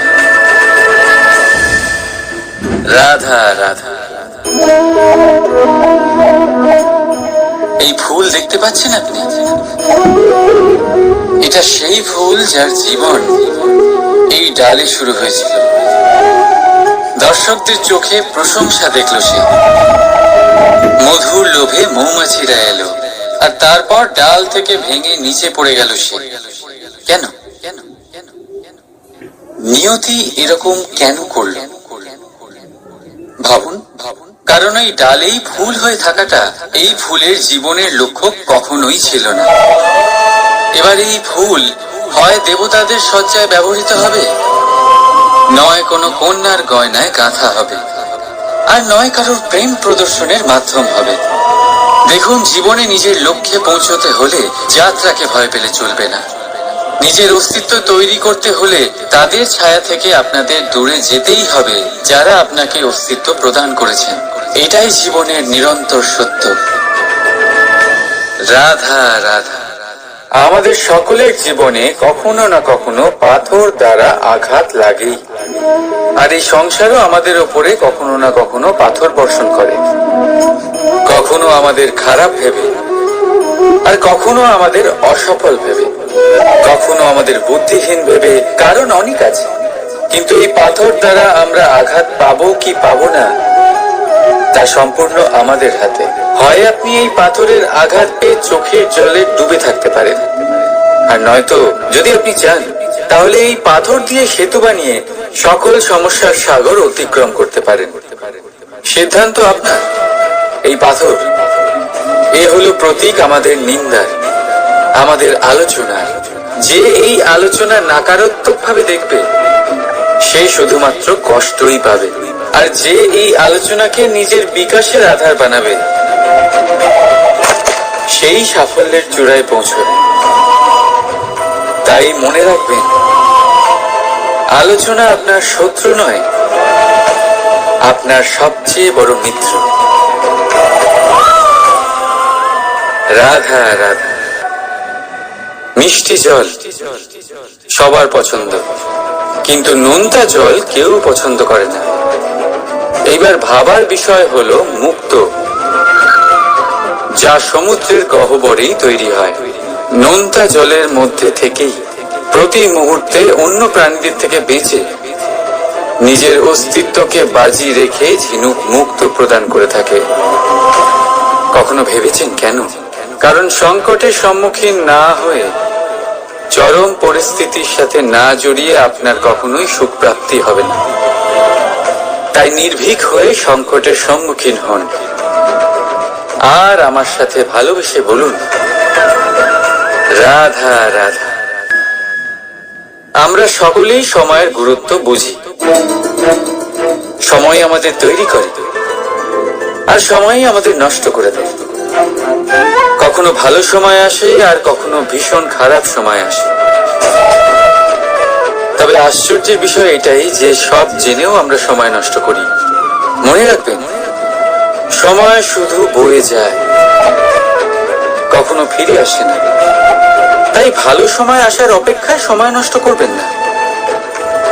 রাধা রাধা। এই ফুল দেখতে পাচ্ছেন আপনি? এটা সেই ফুল যার জীবন এই ডালে শুরু হয়েছিল। দর্শকদের চোখে প্রশংসা দেখল সে, মধুর লোভে মৌমাছিরা এলো, আর তারপর ডাল থেকে ভেঙে নিচে পড়ে গেল সে। কেন? নিয়তি এরকম কেন করল? ভাবুন, কারণ এই ডালেই ফুল হয়ে থাকাটা, এই ফুলের জীবনের লক্ষ্য কখনোই ছিল না। এবার এই ফুল হয় দেবতাদের সজ্জায় ব্যবহৃত হবে, নয় কোনো কন্যার গয়নায় গাঁথা হবে, আর নয় কারোর প্রেম প্রদর্শনের মাধ্যম হবে। দেখুন, জীবনে নিজের লক্ষ্যে পৌঁছতে হলে যাত্রাকে ভয় পেলে চলবে না। নিজের অস্তিত্ব তৈরি করতে হলে তাদের ছায়া থেকে আপনাদের দূরে যেতেই হবে যারা আপনাকে অস্তিত্ব প্রদান করেছেন। এটাই জীবনের নিরন্তর সত্য। রাধা রাধা। আমাদের সকলের জীবনে কখনো না কখনো পাথর দ্বারা আঘাত লাগেই, আর এই সংসারও আমাদের ওপরে কখনো না কখনো পাথর বর্ষণ করে। কখনো আমাদের খারাপ ভেবে, আর কখনো আমাদের অসফল ভেবে, কখনো আমাদের বুদ্ধিহীন ভেবে। কারণ অনেক আছে, কিন্তু এই পাথর দ্বারা আমরা আঘাত পাবো কি পাবো না তা সম্পূর্ণ আমাদের হাতে। হয় আপনি এই পাথরের আঘাত পেয়ে চোখের জলে ডুবে থাকতে পারেন, আর নয়তো যদি আপনি চান তাহলে এই পাথর দিয়ে সেতু বানিয়ে সকল সমস্যার সাগর অতিক্রম করতে পারেন। সিদ্ধান্ত আপনার। এই পাথর, এ হলো প্রতীক আমাদের নিন্দার, আমাদের আলোচনার। যে এই আলোচনা নাকারাত্মক ভাবে দেখবে সে শুধুমাত্র কষ্টই পাবে, আর যে এই আলোচনাকে নিজের বিকাশের আধার বানাবে সেই সাফল্যের চূড়ায় পৌঁছবে। তাই মনে রাখবেন, আলোচনা আপনার শত্রু নয়, আপনার সবচেয়ে বড় মিত্র। রাধা রাধা। মিষ্টি জল সবার পছন্দ, কিন্তু নোনতা জল কেউ পছন্দ করে না। এইবার ভাবার বিষয় হলো মুক্তো, যা সমুদ্রের গহ্বরেই তৈরি হয়। নোনতা জলের মধ্যে থেকেই প্রতি মুহূর্তে অন্য প্রাণীদের থেকে বেঁচে নিজের অস্তিত্বকে বাজি রেখে ঝিনুক মুক্ত প্রদান করে থাকে। কখনো ভেবেছেন কেন? কারণ সংকটের সম্মুখীন না হয়ে, চরম পরিস্থিতির সাথে না জড়িয়ে আপনার কখনোই সুখ প্রাপ্তি হবে না। তাই নির্ভীক হয়ে সংকটের সম্মুখীন হন, আর আমার সাথে ভালোবেসে বলুন, রাধা রাধা। আমরা সকলেই সময়ের গুরুত্ব বুঝি। সময় আমাদের তৈরি করে, আর সময়ই আমাদের নষ্ট করে দেয়। কখনো ভালো সময় আসে, আর কখনো ভীষণ খারাপ সময় আসে। তবে আশ্চর্যের বিষয় এটাই যে সব জেনেও আমরা সময় নষ্ট করি। মনে রাখবেন, সময় শুধু বয়ে যায়, কখনো ফিরে আসে না। তাই ভালো সময় আসার অপেক্ষায় সময় নষ্ট করবেন না।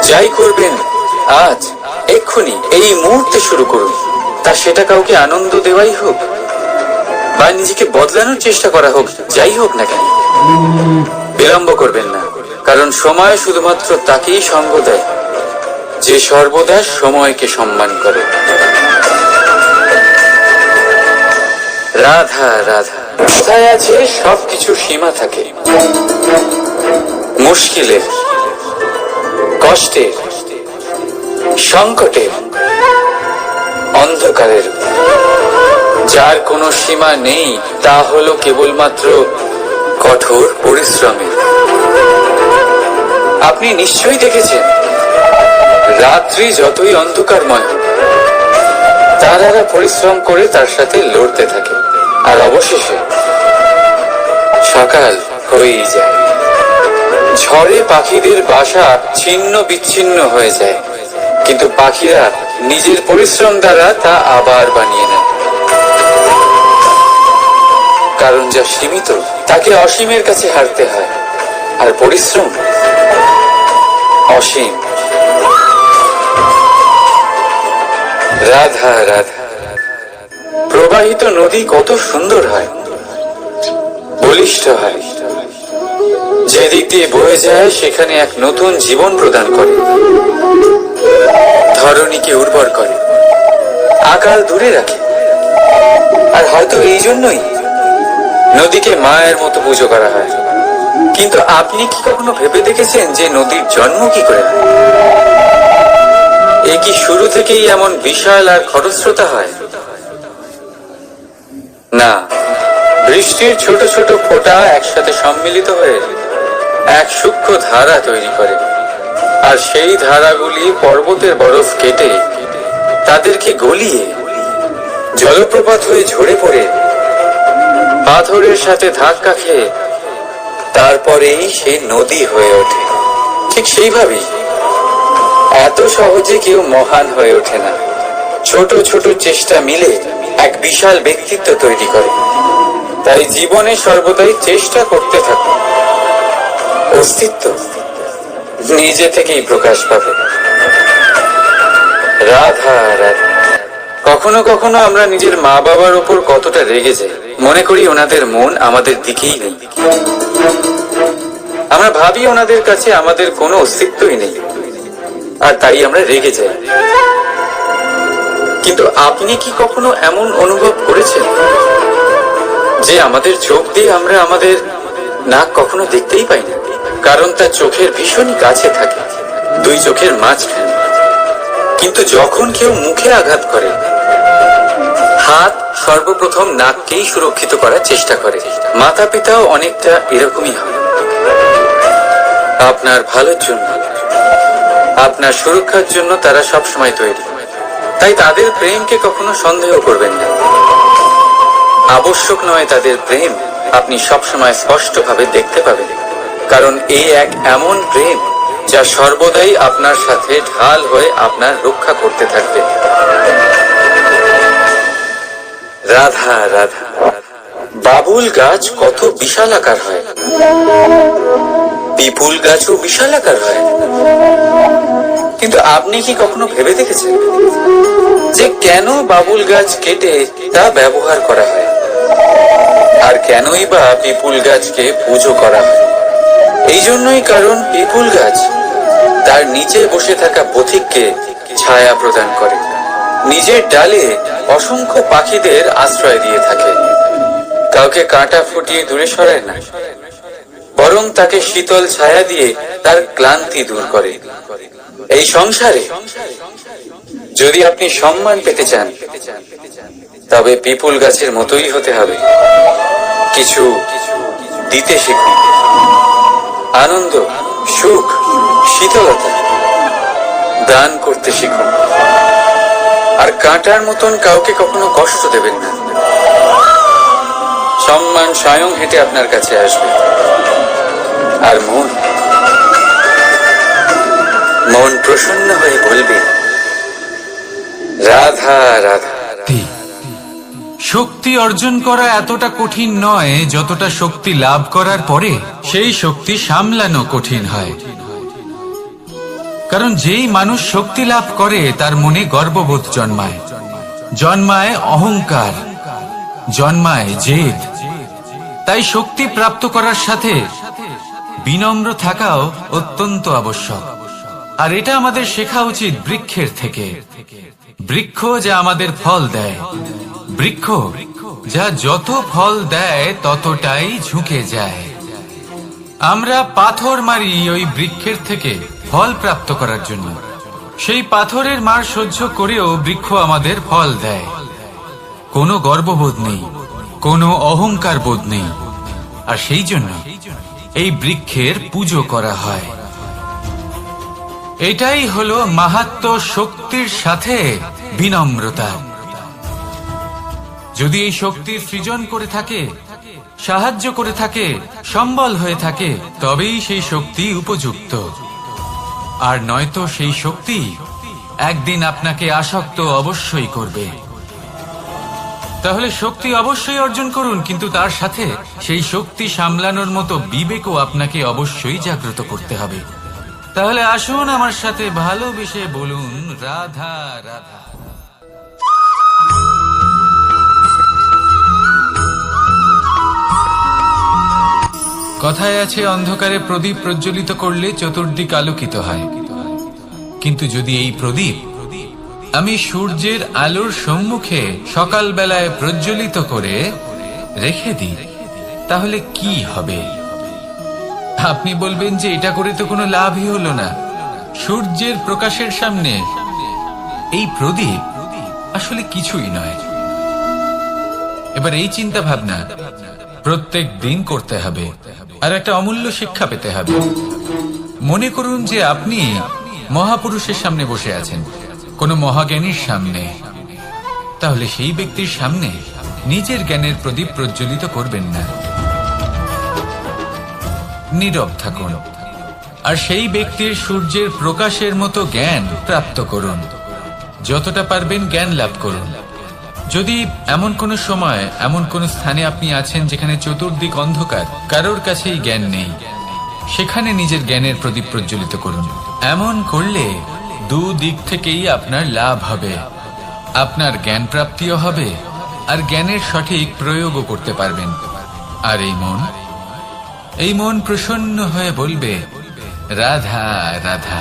যাই করবেন আজ, এক্ষুনি, এই মুহূর্তে শুরু করুন। তা সেটা কাউকে আনন্দ দেওয়াই হোক, বা নিজেকে বদলানোর চেষ্টা করা হোক, যাই হোক না কেন, বিলম্ব করবেন না। কারণ সময় শুধুমাত্র তাকেই সঙ্গ দেয় যে সর্বদা সময়কে সম্মান করে। রাধা রাধা। কোথায় আছে সবকিছু সীমা থাকে, মুশকিলের, কষ্টের, সংকটের, অন্ধকারের। যার কোনো সীমা নেই তা হলো কেবলমাত্র কঠোর পরিশ্রমের। আপনি নিশ্চয়ই দেখেছেন, রাত্রি যতই অন্ধকারময় হোক, তারারা পরিশ্রম করে তার সাথে লড়তে থাকে, আর অবশেষে সকাল হয়েই যায়। ঝড়ে পাখিদের বাসা ছিন্ন বিচ্ছিন্ন হয়ে যায়, কিন্তু পাখিরা নিজের পরিশ্রম দ্বারা তা আবার বানিয়ে নেয়। কারণ যা সীমিত তাকে অসীমের কাছে হারতে হয়, আর পরিশ্রম অসীম। রাধা রাধা। প্রবাহিত নদী কত সুন্দর হয়, বলিষ্ঠ হয়। যেদিক দিয়ে বয়ে যায় সেখানে এক নতুন জীবন প্রদান করে, ধরণীকে উর্বর করে, আকাল দূরে রাখে। আর হয়তো এই জন্যই নদীকে মায়ের মতো পুজো করা হয়। কিন্তু আপনি কি কখনো ভেবে দেখেছেন যে নদীর জন্ম কি করে হয়? এ কি শুরু থেকেই এমন বিশাল আর খরস্রোতা হয়? না, বৃষ্টির ছোট ছোট ফোঁটা একসাথে সম্মিলিত হয়ে এক সূক্ষ্ম ধারা তৈরি করে, আর সেই ধারাগুলি পর্বতের বরফ কেটে তাদেরকে গলিয়ে জলপ্রপাত হয়ে ঝরে পড়ে পাথরের সাথে ধাক্কা খেয়ে তারপরেই সে নদী হয়ে ওঠে। ঠিক সেইভাবেই এত সহজে কেউ মহান হয়ে ওঠে না। ছোট ছোট চেষ্টা মিলে এক বিশাল ব্যক্তিত্ব তৈরি করে। তাই জীবনে সর্বদাই চেষ্টা করতে থাকুন। অস্তিত্ব নিজে থেকেই প্রকাশ পাবে। রাধা রাধা। কখনো কখনো আমরা নিজের মা বাবার উপর কতটা রেগে যাই, মনে করি ওনাদের মন আমাদের দিকেই নেই। আমরা ভাবি ওনাদের কাছে আমাদের কোনো অস্তিত্বই নেই, আর তাই আমরা রেগে যাই। কিন্তু আপনি কি কখনো এমন অনুভব করেছেন যে আমাদের চোখ দিয়ে আমরা আমাদের নাক কখনো দেখতেই পাই না, কারণ তা চোখের ভীষণই কাছে থাকে, দুই চোখের মাঝখানে। কিন্তু যখন কেউ মুখে আঘাত করে, হাত সর্বপ্রথম নাককেই সুরক্ষিত করার চেষ্টা করে। মাতা পিতাও অনেকটা এরকমই হয়। আপনার ভালোর জন্য, আপনার সুরক্ষার জন্য তারা সবসময় তৈরি। তাই তাদের প্রেমকে কখনো সন্দেহ করবেন না। আবশ্যক নয় তাদের প্রেম আপনি সবসময় স্পষ্টভাবে দেখতে পাবেন, কারণ এই এক এমন প্রেম যা সর্বদাই আপনার সাথে ঢাল হয়ে আপনার রক্ষা করতে থাকবে। রাধা রাধা। বাবুল গাছ কত বিশাল আকার হয়, পিপুল গাছও বিশাল আকার হয়। কিন্তু আপনি কি কখনো ভেবে দেখেছেন যে কেন বাবুল গাছ কেটে তা ব্যবহার করা হয়, আর কেনই বা পিপুল গাছকে পুজো করা হয়? এই জন্যই, কারণ পিপুল গাছ তার নিচে বসে থাকা পথিককে ছায়া প্রদান করে, নিজের ডালে অসংখ্য পাখিদের আশ্রয় দিয়ে থাকে, কাউকে কাঁটা ফুটিয়ে দূরে সরায় না, বরং তাকে শীতল ছায়া দিয়ে তার ক্লান্তি দূর করে। এই সংসারে যদি আপনি সম্মান পেতে চান, তবে পিপুল গাছের মতোই হতে হবে। কিছু দিতে শিখুন, আনন্দ, সুখ, শীতলতা দান করতে শিখুন, আর কাঁটার মতন কাউকে কখনো কষ্ট দেবেন না। সম্মান স্বয়ং হেঁটে আপনার কাছে আসবে। আর মন প্রসন্ন হয়ে বলবে রাধা রাধা। শক্তি অর্জন করা এতটা কঠিন নয় যতটা শক্তি লাভ করার পরে সেই শক্তি সামলানো কঠিন হয়। কারণ যেই মানুষ শক্তি লাভ করে তার মনে গর্ববোধ জন্মায়, জন্মায় অহংকার, জন্মায় জেদ। তাই শক্তি প্রাপ্ত করার সাথে বিনম্র থাকাও অত্যন্ত আবশ্যক। আর এটা আমাদের শেখা উচিত বৃক্ষের থেকে। বৃক্ষ যা আমাদের ফল দেয়, বৃক্ষ যা যত ফল দেয় ততটাই ঝুঁকে যায়। আমরা পাথর মারি ওই বৃক্ষের থেকে ফল প্রাপ্ত করার জন্য। সেই পাথরের মার সহ্য করেও বৃক্ষ আমাদের ফল দেয়। কোনো গর্ববোধ নেই, কোনো অহংকার বোধ নেই, আর সেই জন্য এই বৃক্ষের পুজো করা হয়। এটাই হলো মাহাত্ম্য, শক্তির সাথে বিনম্রতা। যদি এই শক্তি সৃজন করে থাকে, সাহায্য করে থাকে, সম্বল হয়ে থাকে, তবেই সেই শক্তি উপযুক্ত। আর নয়তো সেই শক্তি একদিন আপনাকে আসক্ত অবশ্যই করবে। তাহলে শক্তি অবশ্যই অর্জন করুন, কিন্তু তার সাথে সেই শক্তি সামলানোর মতো বিবেকও আপনাকে অবশ্যই জাগ্রত করতে হবে। তাহলে আসুন আমার সাথে ভালোবেসে বলুন রাধা রাধা। কথায় আছে, অন্ধকারে প্রদীপ প্রজ্বলিত করলে চতুর্দিক আলোকিত হয়। কিন্তু যদি এই প্রদীপ আমি সূর্যের আলোর সম্মুখে সকালবেলায় প্রজ্বলিত করে রেখে দিই, তাহলে কি হবে? আপনি বলবেন যে এটা করে তো কোনো লাভই হলো না, সূর্যের প্রকাশের সামনে এই প্রদীপ আসলে কিছুই নয়। এবার এই চিন্তা ভাবনা প্রত্যেক দিন করতে হবে, আর একটা অমূল্য শিক্ষা পেতে হবে। মনে করুন যে আপনি মহাপুরুষের সামনে বসে আছেন, কোনো মহাজ্ঞানীর সামনে, তাহলে সেই ব্যক্তির সামনে নিজের জ্ঞানের প্রদীপ প্রজ্বলিত করবেন না, নীরব থাকুন, আর সেই ব্যক্তির সূর্যের প্রকাশের মতো জ্ঞান প্রাপ্ত করুন। যতটা পারবেন জ্ঞান লাভ করুন। যদি এমন কোনো সময়, এমন কোনো স্থানে আপনি আছেন যেখানে চতুর্দিক অন্ধকার, কারোর কাছেই জ্ঞান নেই, সেখানে নিজের জ্ঞানের প্রদীপ প্রজ্বলিত করুন। এমন করলে দুদিক থেকেই আপনার লাভ হবে, আপনার জ্ঞান প্রাপ্তিও হবে, আর জ্ঞানের সঠিক প্রয়োগও করতে পারবেন। আর এই মন প্রসন্ন হয়ে বলবে, রাধা রাধা।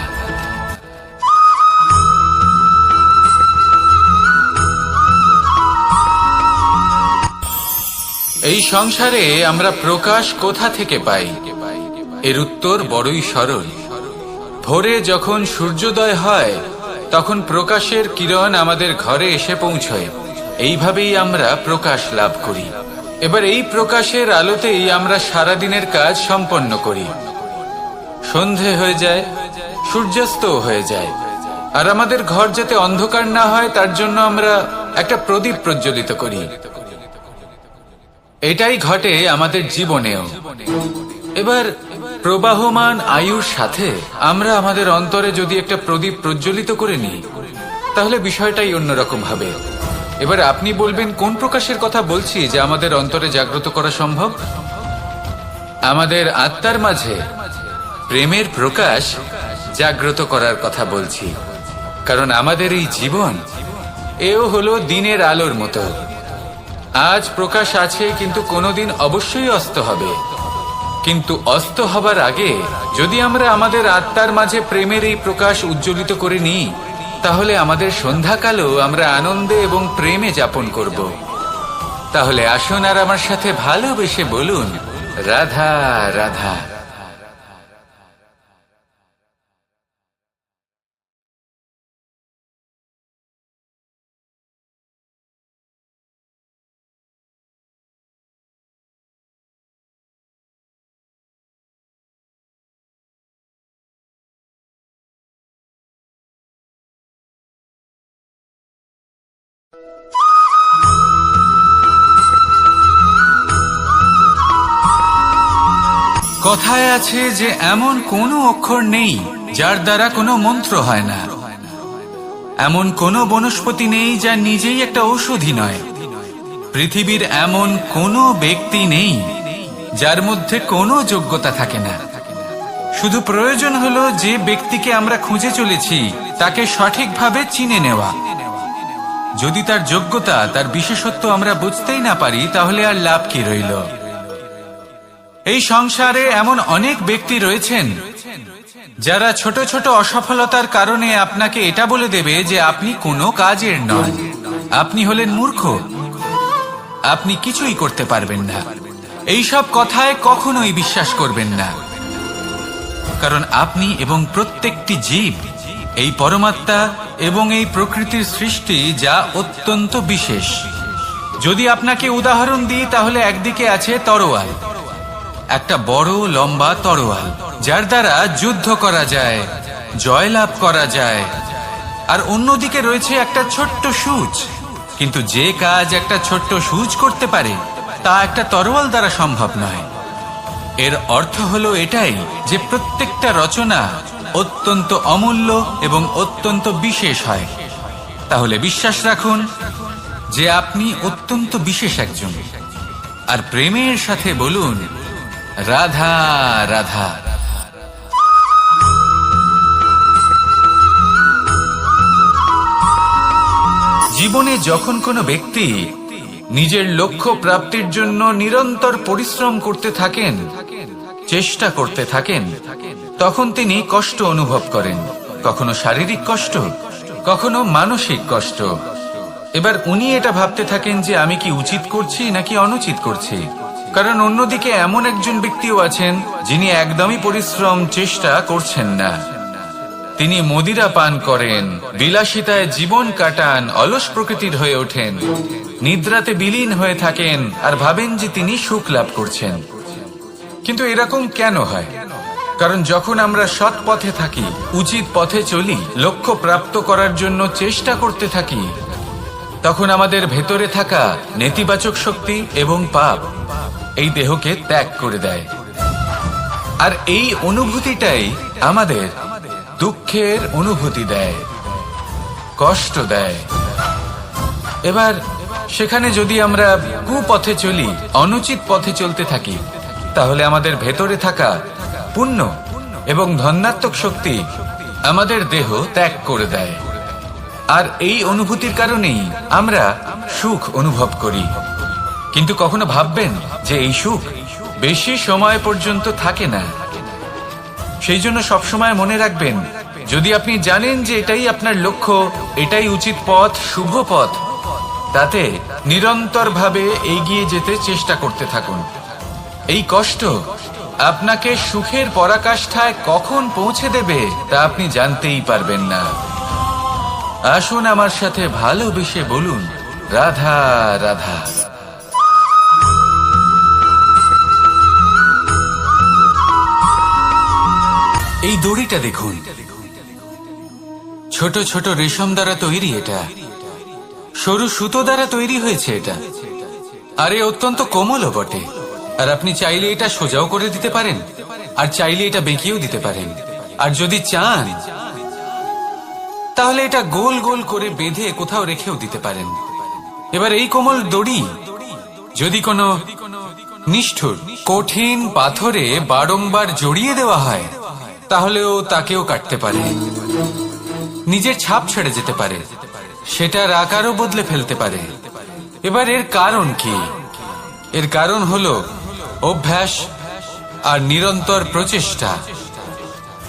এই সংসারে আমরা প্রকাশ কোথা থেকে পাই? এর উত্তর বড়ই সরল। ভোরে যখন সূর্যোদয় হয় তখন প্রকাশের কিরণ আমাদের ঘরে এসে পৌঁছয়। এইভাবেই আমরা প্রকাশ লাভ করি। এবার এই প্রকাশের আলোতেই আমরা সারাদিনের কাজ সম্পন্ন করি। সন্ধে হয়ে যায়, সূর্যাস্ত হয়ে যায়, আর আমাদের ঘর যাতে অন্ধকার না হয় তার জন্য আমরা একটা প্রদীপ প্রজ্বলিত করি। এটাই ঘটে আমাদের জীবনেও। এবার প্রবাহমান আয়ুর সাথে আমরা আমাদের অন্তরে যদি একটা প্রদীপ প্রজ্বলিত করে নিই, তাহলে বিষয়টাই অন্যরকম হবে। এবার আপনি বলবেন কোন প্রকাশের কথা বলছি যা আমাদের অন্তরে জাগ্রত করা সম্ভব? আমাদের আত্মার মাঝে প্রেমের প্রকাশ জাগ্রত করার কথা বলছি। কারণ আমাদের এই জীবন এও হলো দিনের আলোর মতো। আজ প্রকাশ আছে, কিন্তু কোনোদিন অবশ্যই অস্ত হবে। কিন্তু অস্ত হবার আগে যদি আমরা আমাদের আত্মার মাঝে প্রেমের এই প্রকাশ উজ্জ্বলিত করে নিই, তাহলে আমাদের সন্ধ্যাকালও আমরা আনন্দে এবং প্রেমে যাপন করব। তাহলে আসুন আর আমার সাথে ভালোবেসে বলুন, রাধা রাধা। কথায় আছে যে এমন কোনো অক্ষর নেই যার দ্বারা কোনো মন্ত্র হয় না, এমন কোনো বনস্পতি নেই যা নিজেই একটা ঔষধি নয়, পৃথিবীর এমন কোনো ব্যক্তি নেই যার মধ্যে কোনো যোগ্যতা থাকে না। শুধু প্রয়োজন হলো যে ব্যক্তিকে আমরা খুঁজে চলেছি তাকে সঠিকভাবে চিনে নেওয়া। যদি তার যোগ্যতা, তার বিশেষত্ব আমরা বুঝতেই না পারি, তাহলে আর লাভ কি রইল? এই সংসারে এমন অনেক ব্যক্তি রয়েছেন যারা ছোট ছোট অসফলতার কারণে আপনাকে এটা বলে দেবে যে আপনি কোনো কাজের নন, আপনি হলেন মূর্খ, আপনি কিছুই করতে পারবেন না। এইসব কথায় কখনোই বিশ্বাস করবেন না, কারণ আপনি এবং প্রত্যেকটি জীব এই পরমাত্মা এবং এই প্রকৃতির সৃষ্টি, যা অত্যন্ত বিশেষ। যদি আপনাকে উদাহরণ দিই, তাহলে একদিকে আছে তরোয়াল, একটা বড় লম্বা তরোয়াল, যার দ্বারা যুদ্ধ করা যায়, জয়লাভ করা যায়। আর অন্যদিকে রয়েছে একটা ছোট্ট সূচ, কিন্তু যে কাজ একটা ছোট্ট সূচ করতে পারে তা একটা তরোয়াল দ্বারা সম্ভব নয়। এর অর্থ হলো এটাই যে প্রত্যেকটা রচনা অত্যন্ত অমূল্য এবং অত্যন্ত বিশেষ হয়। তাহলে বিশ্বাস রাখুন যে আপনি অত্যন্ত বিশেষ একজন, আর প্রেমের সাথে বলুন, রাধা রাধা। জীবনে যখন কোনো ব্যক্তি নিজের লক্ষ্য প্রাপ্তির জন্য নিরন্তর পরিশ্রম করতে থাকেন, চেষ্টা করতে থাকেন, তখন তিনি কষ্ট অনুভব করেন, কখনো শারীরিক কষ্ট, কখনো মানসিক কষ্ট। এবার উনি এটা ভাবতে থাকেন যে আমি কি উচিত করছি নাকি অনুচিত করছি। কারণ অন্যদিকে এমন একজন ব্যক্তিও আছেন যিনি একদমই পরিশ্রম চেষ্টা করছেন না। তিনি মদিরা পান করেন, বিলাসিতায় জীবন কাটান, অলস প্রকৃতির হয়ে ওঠেন, নিদ্রাতে বিলীন হয়ে থাকেন আর ভাবেন যে তিনি সুখ লাভ করছেন। কিন্তু এরকম কেন হয়? কারণ যখন আমরা সৎ পথে থাকি, উচিত পথে চলি, লক্ষ্য প্রাপ্ত করার জন্য চেষ্টা করতে থাকি, তখন আমাদের ভেতরে থাকা নেতিবাচক শক্তি এবং পাপ এই দেহকে ত্যাগ করে দেয়। আর এই অনুভূতিটাই আমাদের দুঃখের অনুভূতি দেয়, কষ্ট দেয়। এবার সেখানে যদি আমরা কুপথে চলি, অনুচিত পথে চলতে থাকি, তাহলে আমাদের ভেতরে থাকা পুণ্য এবং ধনাত্মক শক্তি আমাদের দেহ ত্যাগ করে দেয়। আর এই অনুভূতির কারণেই আমরা সুখ অনুভব করি। কিন্তু কখনো ভাববেন যে এই সুখ বেশি সময় পর্যন্ত থাকে না। সেই জন্য সবসময় মনে রাখবেন, যদি আপনি জানেন যে এটাই আপনার লক্ষ্য, এটাই উচিত পথ, শুভ পথ, তাতে নিরন্তরভাবে এগিয়ে যেতে চেষ্টা করতে থাকুন। এই কষ্ট আপনাকে সুখের পরাকাষ্ঠায় কখন পৌঁছে দেবে তা আপনি জানতেই পারবেন না। আসুন আমার সাথে ভালোবেসে বলুন, রাধা রাধা। এই দড়িটা দেখুন, ছোট ছোট রেশম দ্বারা তৈরি। এটা সরু সুতো দ্বারা তৈরি হয়েছে এটা, আর এ অত্যন্ত কোমলও বটে। আর আপনি চাইলে এটা সোজাও করে দিতে পারেন, আর চাইলে এটা বেঁকিয়েও দিতে পারেন, আর যদি চান তাহলে এটা গোল গোল করে বেঁধে কোথাও রেখেও দিতে পারেন। এবার এই কোমল দড়ি যদি কোনো নিষ্ঠুর কঠিন পাথরে বারংবার জড়িয়ে দেওয়া হয়, তাহলেও তাকেও কাটতে পারে, নিজের ছাপ ছেড়ে যেতে পারে, সেটার আকারও বদলে ফেলতে পারে। এবার এর কারণ কি? এর কারণ হলো অভ্যাস আর নিরন্তর প্রচেষ্টা।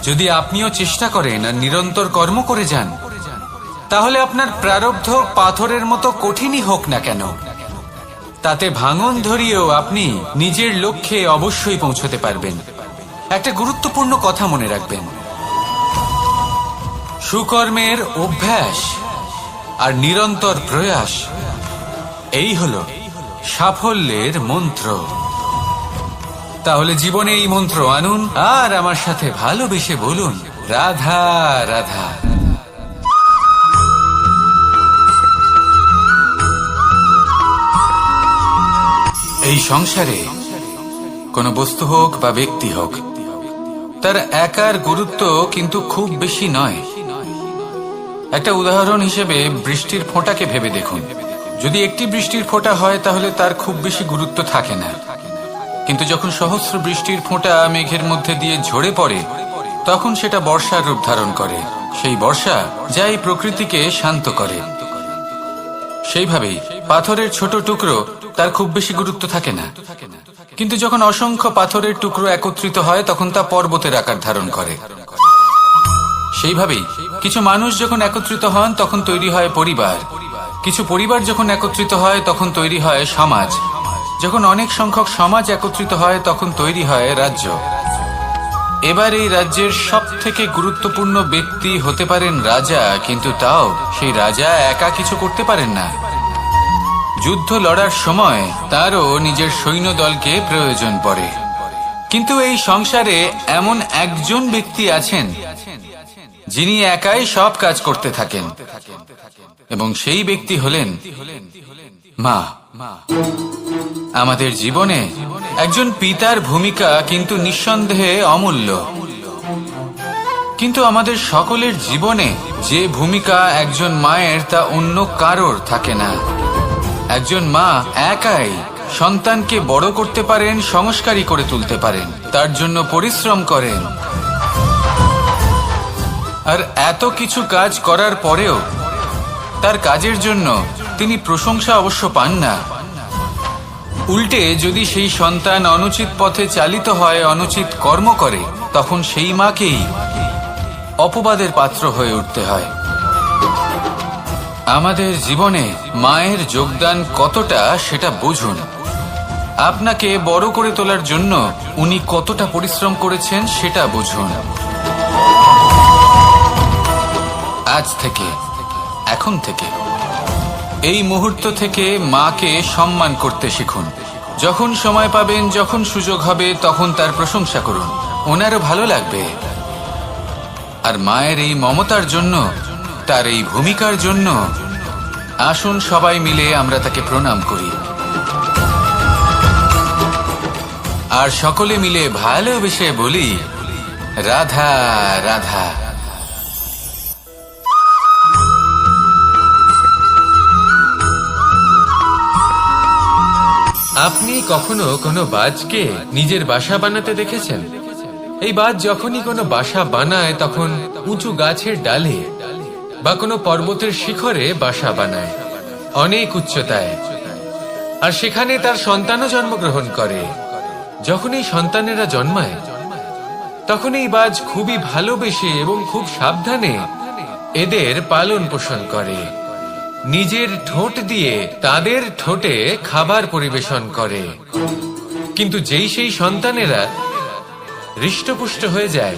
যদি আপনিও চেষ্টা করেন আর নিরন্তর কর্ম করে যান, তাহলে আপনার প্রারব্ধ পাথরের মতো কঠিনই হোক না কেন, তাতে ভাঙন ধরিয়েও আপনি নিজের লক্ষ্যে অবশ্যই পৌঁছতে পারবেন। একটা গুরুত্বপূর্ণ কথা মনে রাখবেন, সুকর্মের অভ্যাস আর নিরন্তর প্রয়াস, এই হলো সাফল্যের মন্ত্র। তাহলে জীবনে এই মন্ত্র আনুন আর আমার সাথে ভালোবেসে বলুন, রাধা রাধা। এই সংসারে কোনো বস্তু হোক বা ব্যক্তি হোক, তার একার গুরুত্ব কিন্তু খুব বেশি নয়। একটা উদাহরণ হিসেবে বৃষ্টির ফোঁটাকে ভেবে দেখুন। যদি একটি বৃষ্টির ফোঁটা হয় তাহলে তার খুব বেশি গুরুত্ব থাকে না, কিন্তু যখন সহস্র বৃষ্টির ফোঁটা মেঘের মধ্যে দিয়ে ঝরে পড়ে, তখন সেটা বর্ষার রূপ ধারণ করে। সেই বর্ষা যা এই প্রকৃতিকে শান্ত করে। সেইভাবেই পাথরের ছোট টুকরো, তার খুব বেশি গুরুত্ব থাকে না, কিন্তু যখন অসংখ্য পাথরের টুকরো একত্রিত হয় তখন তা পর্বতের আকার ধারণ করে। সেইভাবেই কিছু মানুষ যখন একত্রিত হন তখন তৈরি হয় পরিবার, কিছু পরিবার যখন একত্রিত হয় তখন তৈরি হয় সমাজ, যখন অনেক সংখ্যক সমাজ একত্রিত হয় তখন তৈরি হয় রাজ্য। এবার এই রাজ্যের সব থেকে গুরুত্বপূর্ণ ব্যক্তি হতে পারেন রাজা, কিন্তু তাও সেই রাজা একা কিছু করতে পারেন না। যুদ্ধ লড়ার সময় তারও নিজের সৈন্যদলকে প্রয়োজন পড়ে। কিন্তু এই সংসারে এমন একজন ব্যক্তি আছেন যিনি একাই সব কাজ করতে থাকেন, এবং সেই ব্যক্তি হলেন মা। আমাদের জীবনে একজন পিতার ভূমিকা কিন্তু নিঃসন্দেহে অমূল্য, কিন্তু আমাদের সকলের জীবনে যে ভূমিকা একজন মায়ের তা অন্য কারোর থাকে না। একজন মা একাই সন্তানকে বড় করতে পারেন, সংস্কারী করে তুলতে পারেন, তার জন্য পরিশ্রম করেন। আর এত কিছু কাজ করার পরেও তার কাজের জন্য তিনি প্রশংসা অবশ্য পান না। উল্টে যদি সেই সন্তান অনুচিত পথে চালিত হয়, অনুচিত কর্ম করে, তখন সেই মাকেই অপবাদের পাত্র হয়ে উঠতে হয়। আমাদের জীবনে মায়ের যোগদান কতটা সেটা বুঝুন, আপনাকে বড় করে তোলার জন্য উনি কতটা পরিশ্রম করেছেন সেটা বুঝুন। আজ থেকে, এখন থেকে, এই মুহূর্ত থেকে মাকে সম্মান করতে শিখুন। যখন সময় পাবেন, যখন সুযোগ হবে, তখন তার প্রশংসা করুন। ওনারও ভালো লাগবে। আর মায়ের এই মমতার জন্য, তার এই ভূমিকার জন্য আসুন সবাই মিলে আমরা তাকে প্রণাম করি। আর সকলে মিলে ভালোবেসে বলি, রাধা রাধা। আপনি কখনো কোনো বাজকে নিজের বাসা বানাতে দেখেছেন? এই বাজ যখনই কোনো বাসা বানায় তখন উঁচু গাছের ডালে বা কোনো পর্বতের শিখরে বাসা বানায়, অনেক উচ্চতায়। আর সেখানে তার সন্তানও জন্মগ্রহণ করে। যখন এই সন্তানেরা জন্মায় তখন এই বাজ খুবই ভালোবেসে এবং খুব সাবধানে এদের পালন পোষণ করে। নিজের ঠোঁট দিয়ে তাদের ঠোঁটে খাবার পরিবেশন করে। কিন্তু যেই সেই সন্তানেরা হৃষ্টপুষ্ট হয়ে যায়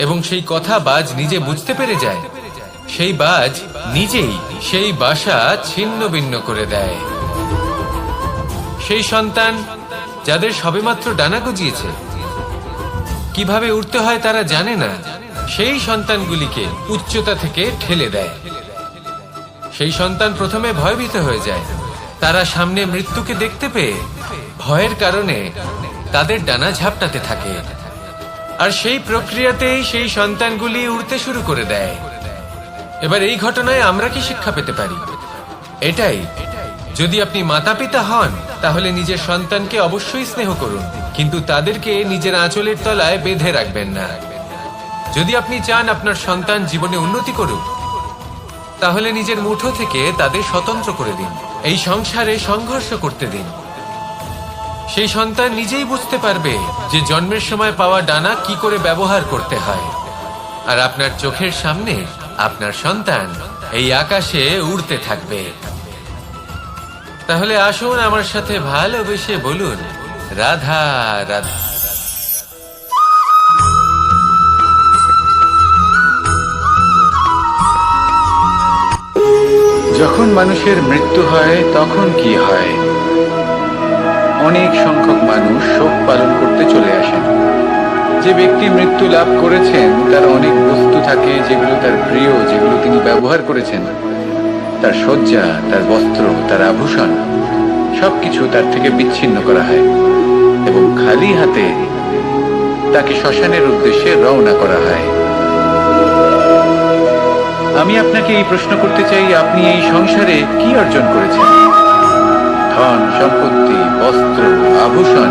এবং সেই কথা বাজ নিজে বুঝতে পেরে যায়, সেই বাজ নিজেই সেই বাসা ছিন্ন ভিন্ন করে দেয়। সেই সন্তান যাদের সবেমাত্র ডানা গজিয়েছে, কিভাবে উঠতে হয় তারা জানে না, সেই সন্তানগুলিকে উচ্চতা থেকে ঠেলে দেয়। সেই সন্তান প্রথমে ভয়ভীত হয়ে যায়। তারা সামনে মৃত্যুকে দেখতে পেয়ে ভয়ের কারণে তাদের ডানা ঝাপটাতে থাকে। আর সেই প্রক্রিয়াতেই সেই সন্তানগুলি উড়তে শুরু করে দেয়। এবার এই ঘটনায় আমরা কি শিক্ষা পেতে পারি? এটাই, যদি আপনি মাতা পিতা হন তাহলে নিজের সন্তানকে অবশ্যই স্নেহ করুন, কিন্তু তাদেরকে নিজের আঁচলের তলায় বেঁধে রাখবেন না। যদি আপনি চান আপনার সন্তান জীবনে উন্নতি করুক, তাহলে নিজের মুঠো থেকে তাদের স্বতন্ত্র করে দিন। এই সংসারে সংঘর্ষ করতে দিন। সেই সন্তান নিজেই বুঝতে পারবে যে জন্মের সময় পাওয়া ডানা কি করে ব্যবহার করতে হয়। আর আপনার চোখের সামনে আপনার সন্তান এই আকাশে উড়তে থাকবে। তাহলে আসুন আমার সাথে ভালোবেসে বলুন, রাধা রাধা। যখন মানুষের মৃত্যু হয় তখন কি হয়? অনেক সংখ্যক মানুষ শোক পালন করতে চলে আসেন। যে ব্যক্তি মৃত্যু লাভ করেছেন তার অনেক বস্তু থাকে যেগুলো তার প্রিয়, যেগুলো তিনি ব্যবহার করেছেন। তার শয্যা, তার বস্ত্র, তার আভূষণ সবকিছু তার থেকে বিচ্ছিন্ন করা হয় এবং খালি হাতে তাকে শ্মশানের উদ্দেশ্যে রওনা করা হয়। আমি আপনাকে এই প্রশ্ন করতে চাই, আপনি এই সংসারে কি অর্জন করেছেন? ধন সম্পত্তি, বস্ত্র, আভূষণ,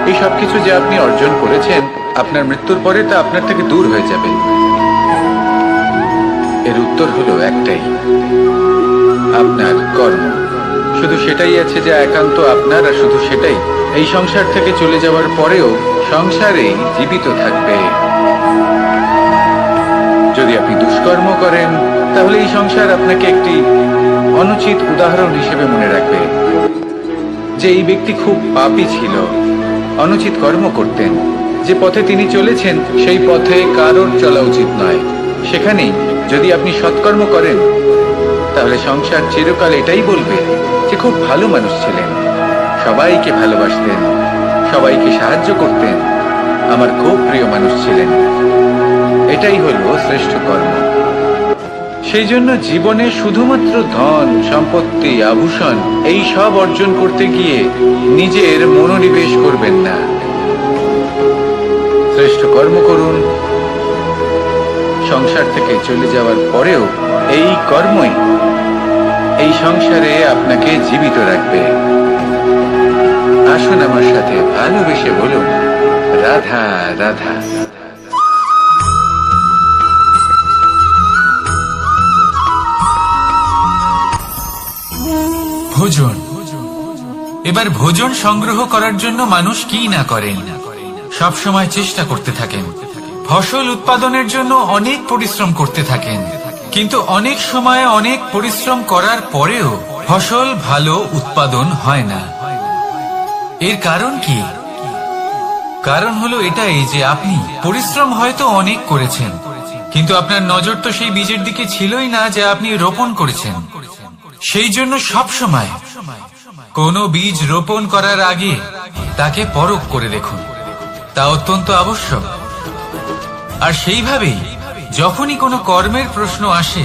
এই সবকিছু যে আপনি অর্জন করেছেন, আপনার মৃত্যুর পরে তা আপনার থেকে দূর হয়ে যাবে। এর উত্তর হলো একটাই, আপনার কর্ম। শুধু সেটাই আছে যা একান্ত আপনার, আর শুধু সেটাই এই সংসার থেকে চলে যাওয়ার পরেও সংসারেই জীবিত থাকবে। যদি আপনি দুষ্কর্ম করেন তাহলে এই সংসার আপনাকে একটি অনুচিত উদাহরণ হিসেবে মনে রাখবে যে এই ব্যক্তি খুব পাপী ছিল, অনুচিত কর্ম করতেন। যে পথে তিনি চলেছেন সেই পথে কারোর চলা উচিত নয়। সেখানেই যদি আপনি সৎকর্ম করেন তাহলে সংসার চিরকাল এটাই বলবে যে খুব ভালো মানুষ ছিলেন, সবাইকে ভালোবাসতেন, সবাইকে সাহায্য করতেন, আমার খুব প্রিয় মানুষ ছিলেন। এটাই হলো শ্রেষ্ঠ কর্ম। সেই জন্য জীবনে শুধুমাত্র ধন সম্পত্তি, আভূষণ এই সব অর্জন করতে গিয়ে নিজের মনোনিবেশ করবেন না। শ্রেষ্ঠ কর্ম করুন। সংসার থেকে চলে যাওয়ার পরেও এই কর্মই এই সংসারে আপনাকে জীবিত রাখবে। আসুন আমার সাথে ভালোবেসে বলুন, রাধা রাধা। ভোজন। এবার ভোজন সংগ্রহ করার জন্য মানুষ কি না করেন, সব সময় চেষ্টা করতে থাকেন। ফসল উৎপাদনের জন্য অনেক পরিশ্রম করতে থাকেন, কিন্তু অনেক সময় অনেক পরিশ্রম করার পরেও ফসল ভালো উৎপাদন হয় না। এর কারণ কি? কারণ হলো এটাই যে আপনি পরিশ্রম হয়তো অনেক করেছেন, কিন্তু আপনার নজর তো সেই বীজের দিকে ছিলই না যা আপনি রোপণ করেছেন। সেই জন্য সব সময় কোনো বীজ রোপণ করার আগে তাকে পরখ করে দেখুন, তা অত্যন্ত আবশ্যক। আর সেইভাবেই যখনই কোনো কর্মের প্রশ্ন আসে,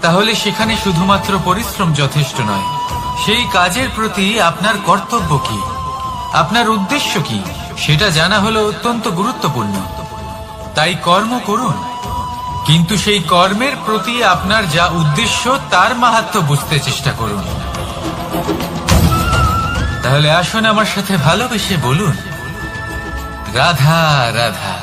তাহলে সেখানে শুধুমাত্র পরিশ্রম যথেষ্ট নয়। সেই কাজের প্রতি আপনার কর্তব্য কি, আপনার উদ্দেশ্য কি, সেটা জানা হলো অত্যন্ত গুরুত্বপূর্ণ। তাই কর্ম করুন, কিন্তু সেই কর্মের প্রতি আপনার যা উদ্দেশ্য তার মাহাত্ম্য বুঝতে চেষ্টা করুন। তাহলে আসুন আমার সাথে ভালোবেসে বলুন, রাধা রাধা।